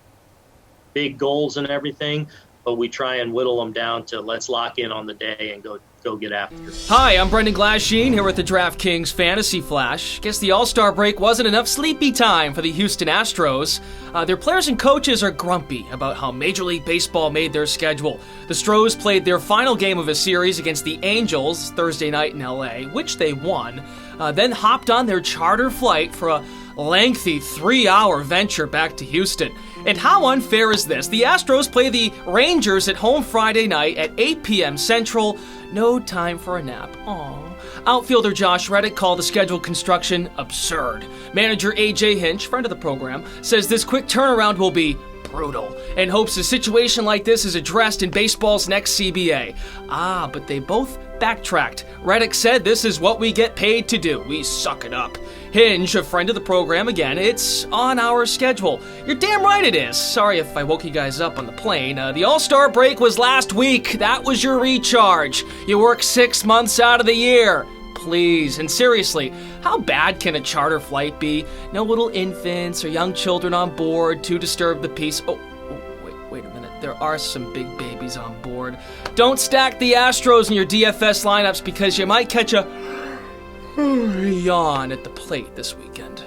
big goals and everything, but we try and whittle them down to let's lock in on the day and go get after it. Hi, I'm Brendan Glasheen here with the DraftKings Fantasy Flash. Guess the All-Star break wasn't enough sleepy time for the Houston Astros. Their players and coaches are grumpy about how Major League Baseball made their schedule. The Stros played their final game of a series against the Angels Thursday night in LA, which they won, then hopped on their charter flight for a lengthy 3-hour venture back to Houston. And how unfair is this? The Astros play the Rangers at home Friday night at 8 p.m. Central. No time for a nap. Aww. Outfielder Josh Reddick called the schedule construction absurd. Manager A.J. Hinch, friend of the program, says this quick turnaround will be brutal and hopes a situation like this is addressed in baseball's next CBA. But they both backtracked. Reddick said this is what we get paid to do. We suck it up. Hinge, a friend of the program, again, it's on our schedule. You're damn right it is. Sorry if I woke you guys up on the plane. The All-Star break was last week. That was your recharge. You work 6 months out of the year. Please, and seriously, how bad can a charter flight be? No little infants or young children on board to disturb the peace. Wait a minute. There are some big babies on board. Don't stack the Astros in your DFS lineups because you might catch a yawn at the plate this weekend.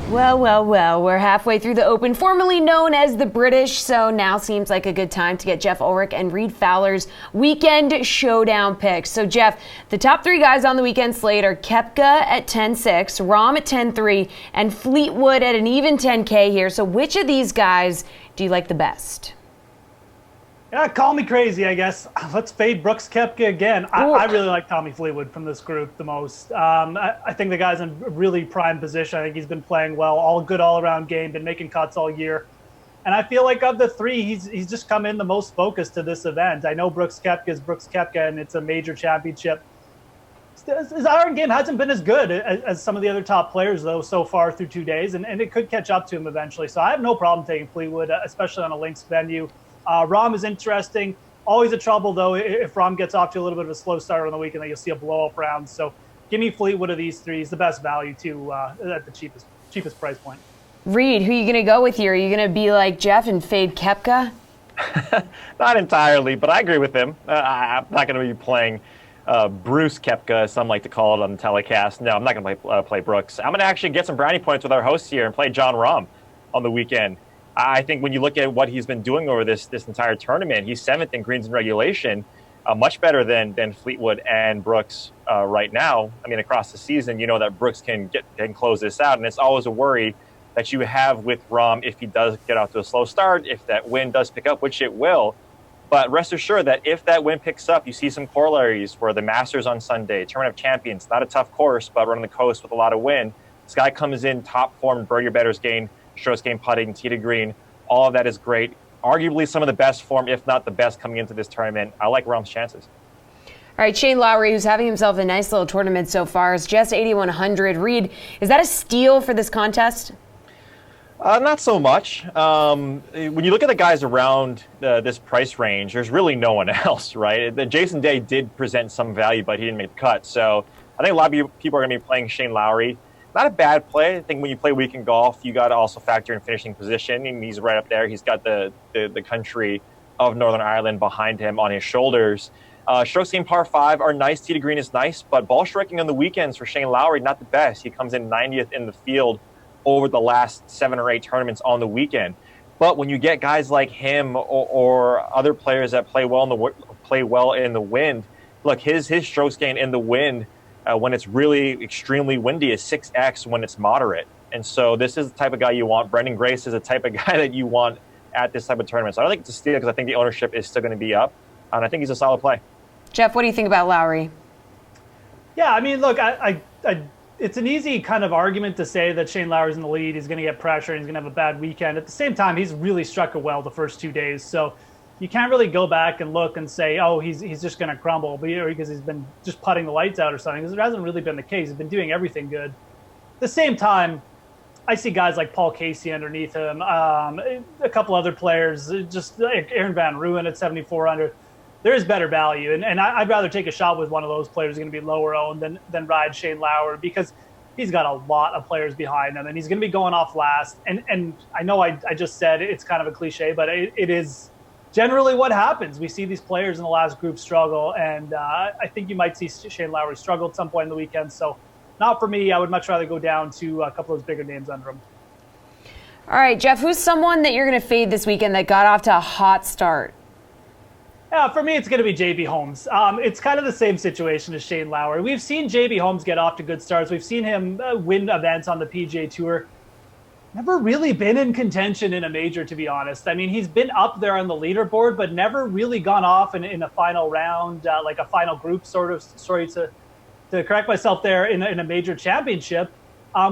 Well, we're halfway through the Open, formerly known as the British, so now seems like a good time to get Jeff Ulrich and Reed Fowler's weekend showdown picks. So, Jeff, the top 3 guys on the weekend slate are Koepka at 10-6, Rahm at 10-3, and Fleetwood at an even 10K here. So which of these guys do you like the best? Yeah, call me crazy, I guess. Let's fade Brooks Koepka again. I really like Tommy Fleetwood from this group the most. I think the guy's in a really prime position. I think he's been playing well, all good all-around game, been making cuts all year. And I feel like of the 3, he's just come in the most focused to this event. I know Brooks Koepka is Brooks Koepka, and it's a major championship. His iron game hasn't been as good as some of the other top players, though, so far through 2 days, and it could catch up to him eventually. So I have no problem taking Fleetwood, especially on a links venue. Rahm is interesting. Always a trouble, though, if Rahm gets off to a little bit of a slow start on the weekend, then you'll see a blow-up round. So give me Fleetwood of these 3. He's the best value, too, at the cheapest price point. Reed, who are you going to go with here? Are you going to be like Jeff and fade Koepka? Not entirely, but I agree with him. I'm not going to be playing Bruce Koepka, as some like to call it on the telecast. No, I'm not going to play Brooks. I'm going to actually get some brownie points with our host here and play John Rahm on the weekend. I think when you look at what he's been doing over this entire tournament, he's 7th in greens in regulation, much better than Fleetwood and Brooks right now. I mean, across the season, you know that Brooks can close this out, and it's always a worry that you have with Rahm if he does get out to a slow start, if that wind does pick up, which it will. But rest assured that if that win picks up, you see some corollaries where the Masters on Sunday, Tournament of Champions, not a tough course, but running the coast with a lot of wind. This guy comes in top form, birdie or better's gain, strokes gain putting, tee to green. All of that is great. Arguably some of the best form, if not the best, coming into this tournament. I like Rahm's chances. All right, Shane Lowry, who's having himself a nice little tournament so far, is just 8,100. Reed, is that a steal for this contest? Not so much. When you look at the guys around this price range, there's really no one else, right? Jason Day did present some value, but he didn't make the cut. So I think a lot of people are going to be playing Shane Lowry. Not a bad play. I think when you play weekend golf, you got to also factor in finishing position, and he's right up there. He's got the country of Northern Ireland behind him on his shoulders. Strokes gained par 5 are nice. Tee to green is nice, but ball striking on the weekends for Shane Lowry, not the best. He comes in 90th in the field over the last 7 or 8 tournaments on the weekend. But when you get guys like him or other players that play well in the wind, look, his strokes gain in the wind when it's really extremely windy is 6x when it's moderate. And so this is the type of guy you want. Brendan Grace is the type of guy that you want at this type of tournament. So I don't think it's a steal because I think the ownership is still going to be up, and I think he's a solid play. Jeff, what do you think about Lowry? Yeah, I mean, look, it's an easy kind of argument to say that Shane Lowry's in the lead. He's going to get pressure. And he's going to have a bad weekend. At the same time, he's really struck it well the first 2 days. So you can't really go back and look and say, oh, he's just going to crumble because he's been just putting the lights out or something. Because it hasn't really been the case. He's been doing everything good. At the same time, I see guys like Paul Casey underneath him, a couple other players, just like Aaron Van Ruin at 7,400. There is better value, and I'd rather take a shot with one of those players who's going to be lower owned than ride Shane Lowry because he's got a lot of players behind him, and he's going to be going off last. And I know I just said it's kind of a cliche, but it is generally what happens. We see these players in the last group struggle, and I think you might see Shane Lowry struggle at some point in the weekend. So not for me. I would much rather go down to a couple of those bigger names under him. All right, Jeff, who's someone that you're going to fade this weekend that got off to a hot start? Yeah, for me, it's going to be J.B. Holmes. It's kind of the same situation as Shane Lowry. We've seen J.B. Holmes get off to good starts. We've seen him win events on the PGA Tour. Never really been in contention in a major, to be honest. I mean, he's been up there on the leaderboard, but never really gone off in a final round, like a final group sort of. Sorry to correct myself there, in a major championship.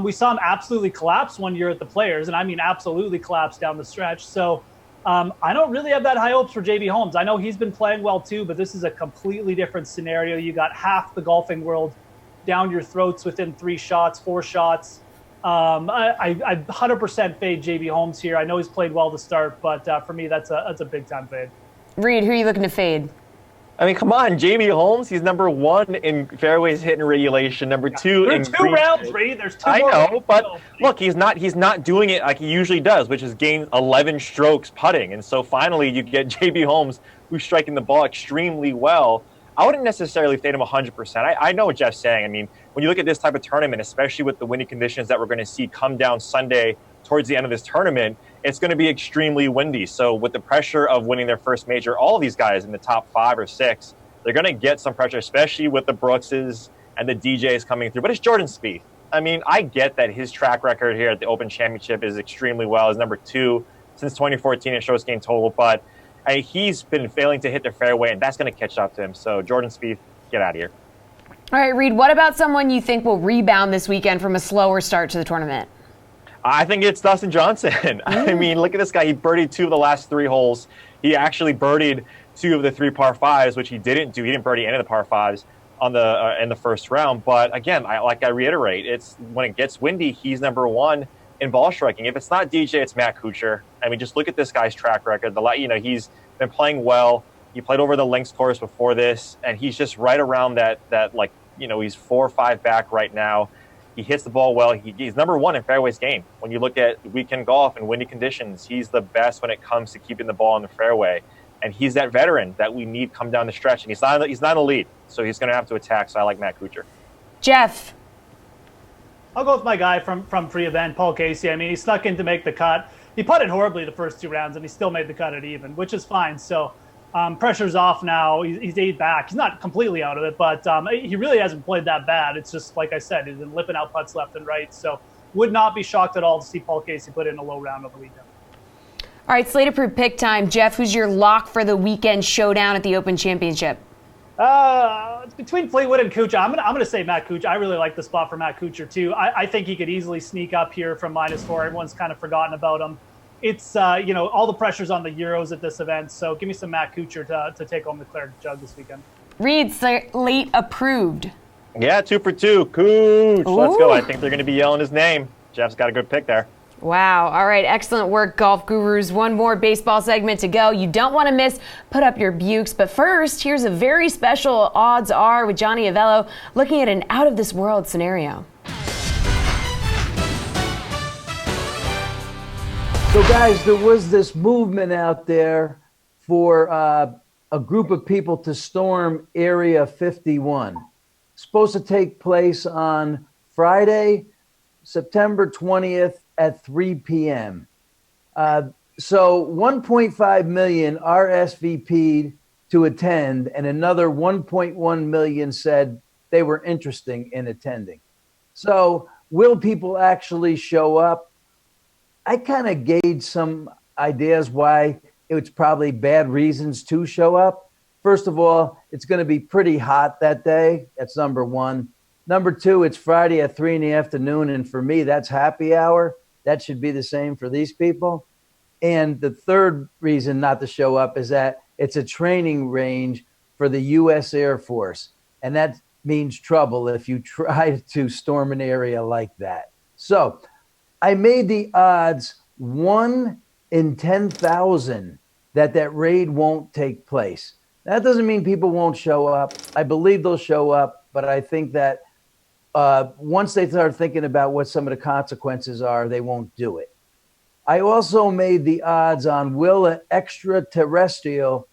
We saw him absolutely collapse one year at the Players, and I mean absolutely collapse down the stretch. So I don't really have that high hopes for J.B. Holmes. I know he's been playing well too, but this is a completely different scenario. You got half the golfing world down your throats within 4 shots. I 100% fade J.B. Holmes here. I know he's played well to start, but for me, that's a big time fade. Reed, who are you looking to fade? I mean, come on, J.B. Holmes. He's number 1 in fairways hit and regulation. Number 2 in There's 2 rounds, Reed. There's 2 I more know, but look, he's not doing it like he usually does, which is gain 11 strokes putting. And so finally, you get J.B. Holmes, who's striking the ball extremely well. I wouldn't necessarily fade him 100%. I know what Jeff's saying. I mean, when you look at this type of tournament, especially with the windy conditions that we're going to see come down Sunday towards the end of this tournament, it's going to be extremely windy. So with the pressure of winning their first major, all of these guys in the top 5 or 6, they're going to get some pressure, especially with the Brookses and the DJs coming through. But it's Jordan Spieth. I mean, I get that his track record here at the Open Championship is extremely well. He's number 2 since 2014 in strokes gained total. But he's been failing to hit the fairway, and that's going to catch up to him. So Jordan Spieth, get out of here. All right, Reed, what about someone you think will rebound this weekend from a slower start to the tournament? I think it's Dustin Johnson. I mean, look at this guy. He birdied 2 of the last 3 holes. He actually birdied 2 of the 3 par 5s, which he didn't do. He didn't birdie any of the par 5s on the in the first round. But again, I reiterate, it's when it gets windy, he's number 1 in ball striking. If it's not DJ, it's Matt Kuchar. I mean, just look at this guy's track record. He's been playing well. He played over the links course before this, and he's just right around that he's 4 or 5 back right now. He hits the ball well. He's number 1 in fairways gained. When you look at weekend golf and windy conditions, he's the best when it comes to keeping the ball in the fairway. And he's that veteran that we need come down the stretch. And he's not elite, so he's going to have to attack. So I like Matt Kuchar. Jeff. I'll go with my guy from pre-event, Paul Casey. I mean, he snuck in to make the cut. He putted horribly the first 2 rounds, and he still made the cut at even, which is fine. So pressure's off now. He's 8 back. He's not completely out of it, but he really hasn't played that bad. It's just, like I said, he's been lipping out putts left and right. So would not be shocked at all to see Paul Casey put in a low round on the weekend. All right, Slate approved pick time. Jeff, who's your lock for the weekend showdown at the Open Championship? It's between Fleetwood and Kuchar. I'm gonna say Matt Kuchar. I really like the spot for Matt Kuchar too. I think he could easily sneak up here from -4. Everyone's kind of forgotten about him. It's all the pressure's on the Euros at this event. So give me some Matt Kuchar to take home the Claret Jug this weekend. Reed, Slate approved. Yeah, 2 for 2. Cooch. Let's go. I think they're going to be yelling his name. Jeff's got a good pick there. Wow. All right. Excellent work, golf gurus. One more baseball segment to go. You don't want to miss Put Up Your Bukes. But first, here's a very special Odds Are with Johnny Avello looking at an out-of-this-world scenario. So, guys, there was this movement out there for a group of people to storm Area 51. Supposed to take place on Friday, September 20th at 3 p.m. So 1.5 million RSVP'd to attend, and another 1.1 million said they were interested in attending. So will people actually show up? I kind of gauged some ideas why it's probably bad reasons to show up. First of all, it's going to be pretty hot that day. That's number one. Number two, it's Friday at 3 p.m. And for me, that's happy hour. That should be the same for these people. And the third reason not to show up is that it's a training range for the U.S. Air Force. And that means trouble if you try to storm an area like that. So I made the odds 1 in 10,000 that raid won't take place. That doesn't mean people won't show up. I believe they'll show up, but I think that once they start thinking about what some of the consequences are, they won't do it. I also made the odds on will an extraterrestrial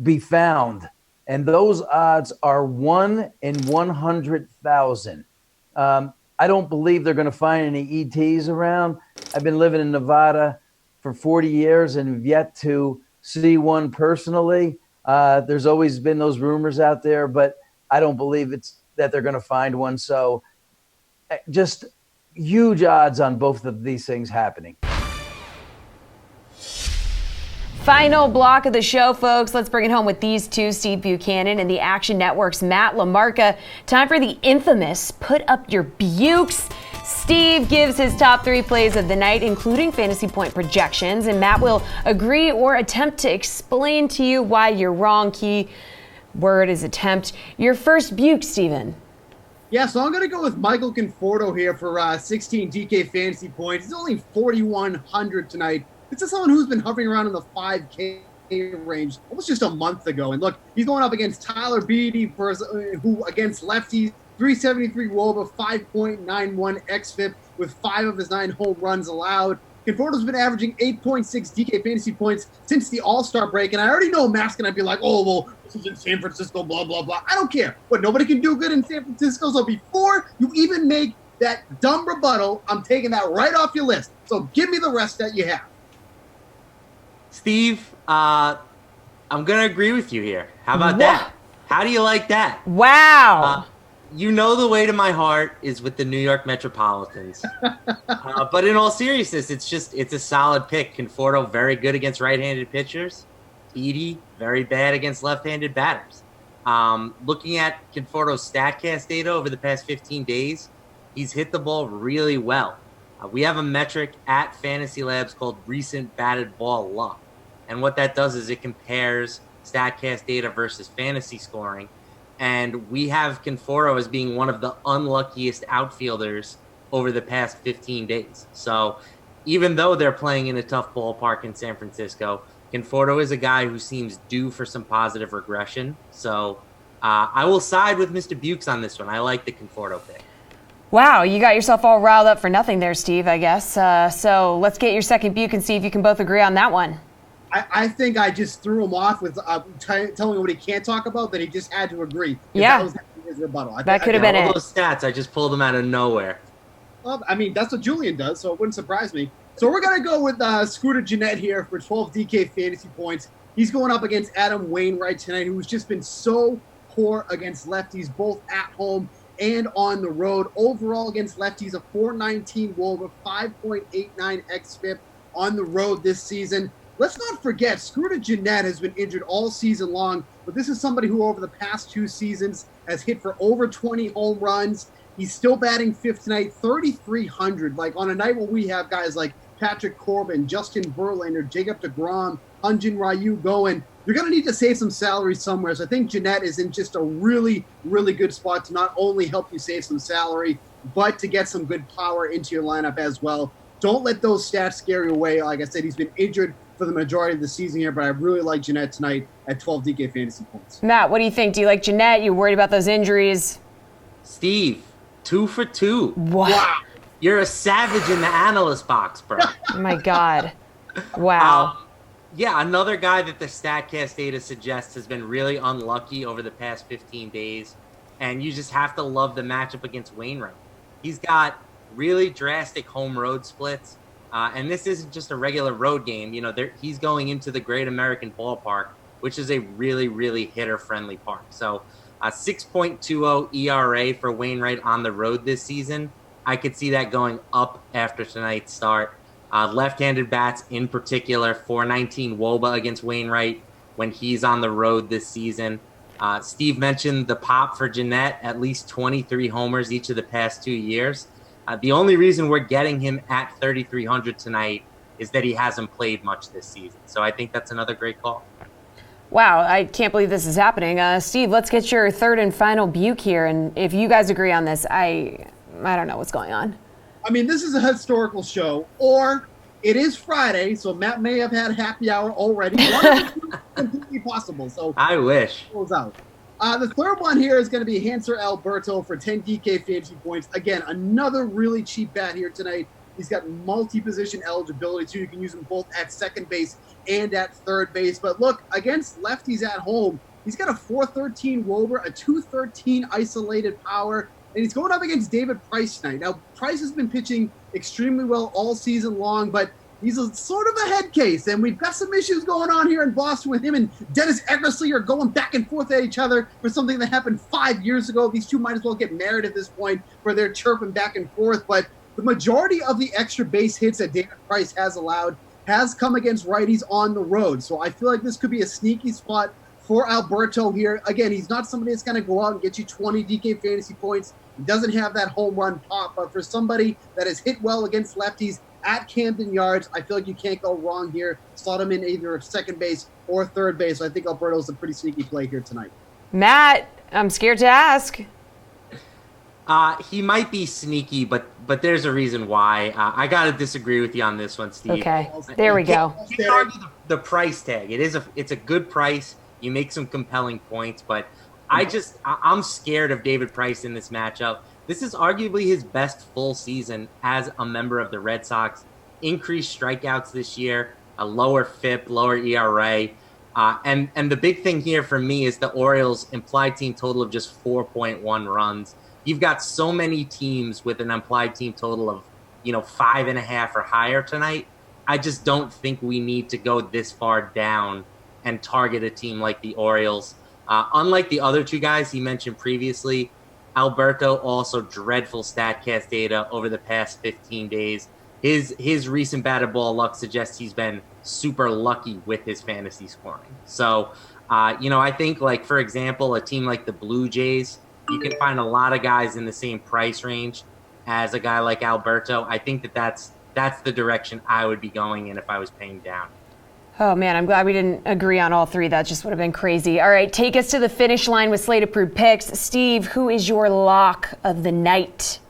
be found, and those odds are 1 in 100,000. I don't believe they're going to find any ETs around. I've been living in Nevada for 40 years and have yet to see one personally. There's always been those rumors out there, but I don't believe it's that they're going to find one. So just huge odds on both of these things happening. Final block of the show, folks. Let's bring it home with these two, Steve Buchanan and the Action Network's Matt LaMarca. Time for the infamous Put Up Your Bukes. Steve gives his top 3 plays of the night, including fantasy point projections, and Matt will agree or attempt to explain to you why you're wrong. Key word is attempt. Your first buke, Steven. Yeah, so I'm going to go with Michael Conforto here for 16 DK fantasy points. He's only 4,100 tonight. This is someone who's been hovering around in the 5K range almost just a month ago. And look, he's going up against Tyler Beatty, who against lefties, 373 WOBA, 5.91 xFIP with 5 of his 9 home runs allowed. Conforto's been averaging 8.6 DK fantasy points since the All-Star break. And I already know Matt's going to be like, oh, well, this is in San Francisco, blah, blah, blah. I don't care. But nobody can do good in San Francisco. So before you even make that dumb rebuttal, I'm taking that right off your list. So give me the rest that you have. Steve, I'm going to agree with you here. How about that? How do you like that? Wow. You know the way to my heart is with the New York Metropolitans. But in all seriousness, it's a solid pick. Conforto, very good against right-handed pitchers. Beatty, very bad against left-handed batters. Looking at Conforto's StatCast data over the past 15 days, he's hit the ball really well. We have a metric at Fantasy Labs called Recent Batted Ball Luck. And what that does is it compares StatCast data versus fantasy scoring. And we have Conforto as being one of the unluckiest outfielders over the past 15 days. So even though they're playing in a tough ballpark in San Francisco, Conforto is a guy who seems due for some positive regression. So I will side with Mr. Bukes on this one. I like the Conforto pick. Wow, you got yourself all riled up for nothing there, Steve, I guess. So let's get your second buke and see if you can both agree on that one. I think I just threw him off with telling him what he can't talk about, that he just had to agree. Yeah. That was his rebuttal. That could have been all it. Those stats, I just pulled them out of nowhere. Well, I mean, that's what Julian does, so it wouldn't surprise me. So we're going to go with Scooter Gennett here for 12 DK fantasy points. He's going up against Adam Wainwright tonight, who's just been so poor against lefties, both at home and on the road. Overall against lefties, a 4.19 WOBA, 5.89 xFIP on the road this season. let's not forget, Scooter Gennett has been injured all season long, but this is somebody who over the past 2 seasons has hit for over 20 home runs. He's still batting fifth tonight, 3,300. Like on a night where we have guys like Patrick Corbin, Justin Verlander, Jacob deGrom, Hyun-Jin Ryu going, you're going to need to save some salary somewhere. So I think Gennett is in just a really, really good spot to not only help you save some salary, but to get some good power into your lineup as well. Don't let those stats scare you away. Like I said, he's been injured for the majority of the season here, but I really like Gennett tonight at 12 DK fantasy points. Matt, what do you think? Do you like Gennett? You worried about those injuries? Steve, 2 for 2. What? Wow. You're a savage in the analyst box, bro. Oh my God. Wow. Yeah, another guy that the StatCast data suggests has been really unlucky over the past 15 days, and you just have to love the matchup against Wainwright. He's got really drastic home road splits, and this isn't just a regular road game. You know, he's going into the Great American Ballpark, which is a really, really hitter-friendly park. So 6.20 ERA for Wainwright on the road this season. I could see that going up after tonight's start. Left-handed bats in particular, 419 WOBA against Wainwright when he's on the road this season. Steve mentioned the pop for Gennett, at least 23 homers each of the past 2 years. The only reason we're getting him at 3,300 tonight is that he hasn't played much this season. So I think that's another great call. Wow, I can't believe this is happening. Steve, let's get your third and final buke here. And if you guys agree on this, I don't know what's going on. I mean, this is a historical show, or it is Friday, so Matt may have had happy hour already. Completely possible. So I wish. Out. The third one here is going to be Hanser Alberto for 10 DK fantasy points. Again, another really cheap bat here tonight. He's got multi-position eligibility, too. You can use him both at second base and at third base. But look, against lefties at home, he's got a 413 WOBA, a 213 isolated power, and he's going up against David Price tonight. Now, Price has been pitching extremely well all season long, but he's a sort of a head case, and we've got some issues going on here in Boston with him and Dennis Eckersley are going back and forth at each other for something that happened 5 years ago. These two might as well get married at this point where they're chirping back and forth, but the majority of the extra base hits that David Price has allowed has come against righties on the road. So I feel like this could be a sneaky spot for Alberto here. Again, he's not somebody that's going to go out and get you 20 DK fantasy points. He doesn't have that home run pop, but for somebody that has hit well against lefties at Camden Yards, I feel like you can't go wrong here. Slot him in either second base or third base. So I think Alberto's a pretty sneaky play here tonight. Matt, I'm scared to ask. He might be sneaky, but there's a reason why. I got to disagree with you on this one, Steve. Okay, there we go. You can argue the price tag. It's a good price. You make some compelling points, but I'm scared of David Price in this matchup. This is arguably his best full season as a member of the Red Sox. Increased strikeouts this year, a lower FIP, lower ERA. And the big thing here for me is the Orioles' implied team total of just 4.1 runs. You've got so many teams with an implied team total of, 5.5 or higher tonight. I just don't think we need to go this far down and target a team like the Orioles. Unlike the other two guys he mentioned previously, Alberto also dreadful StatCast data over the past 15 days. His recent batted ball luck suggests he's been super lucky with his fantasy scoring. So, I think, like, for example, a team like the Blue Jays, you can find a lot of guys in the same price range as a guy like Alberto. I think that's the direction I would be going in if I was paying down. Oh, man, I'm glad we didn't agree on all three. That just would have been crazy. All right, take us to the finish line with slate-approved picks. Steve, who is your lock of the night?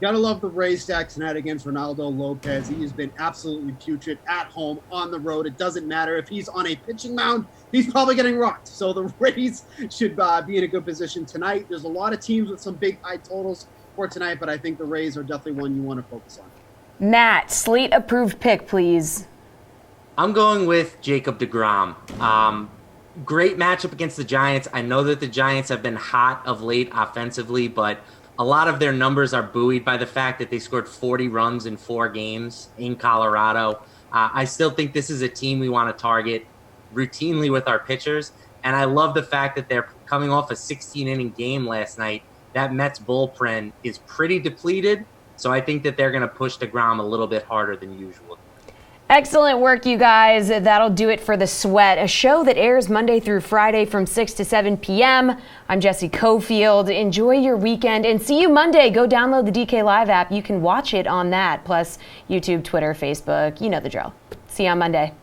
Gotta love the Rays stack tonight against Ronaldo Lopez. He has been absolutely putrid at home, on the road. It doesn't matter if he's on a pitching mound. He's probably getting rocked. So the Rays should be in a good position tonight. There's a lot of teams with some big high totals for tonight, but I think the Rays are definitely one you want to focus on. Matt, slate-approved pick, please. I'm going with Jacob deGrom. Great matchup against the Giants. I know that the Giants have been hot of late offensively, but a lot of their numbers are buoyed by the fact that they scored 40 runs in 4 games in Colorado. I still think this is a team we want to target routinely with our pitchers, and I love the fact that they're coming off a 16-inning game last night. That Mets bullpen is pretty depleted, so I think that they're going to push deGrom a little bit harder than usual. Excellent work, you guys. That'll do it for The Sweat, a show that airs Monday through Friday from 6 to 7 p.m. I'm Jessie Coffield. Enjoy your weekend and see you Monday. Go download the DK Live app. You can watch it on that, plus YouTube, Twitter, Facebook. You know the drill. See you on Monday.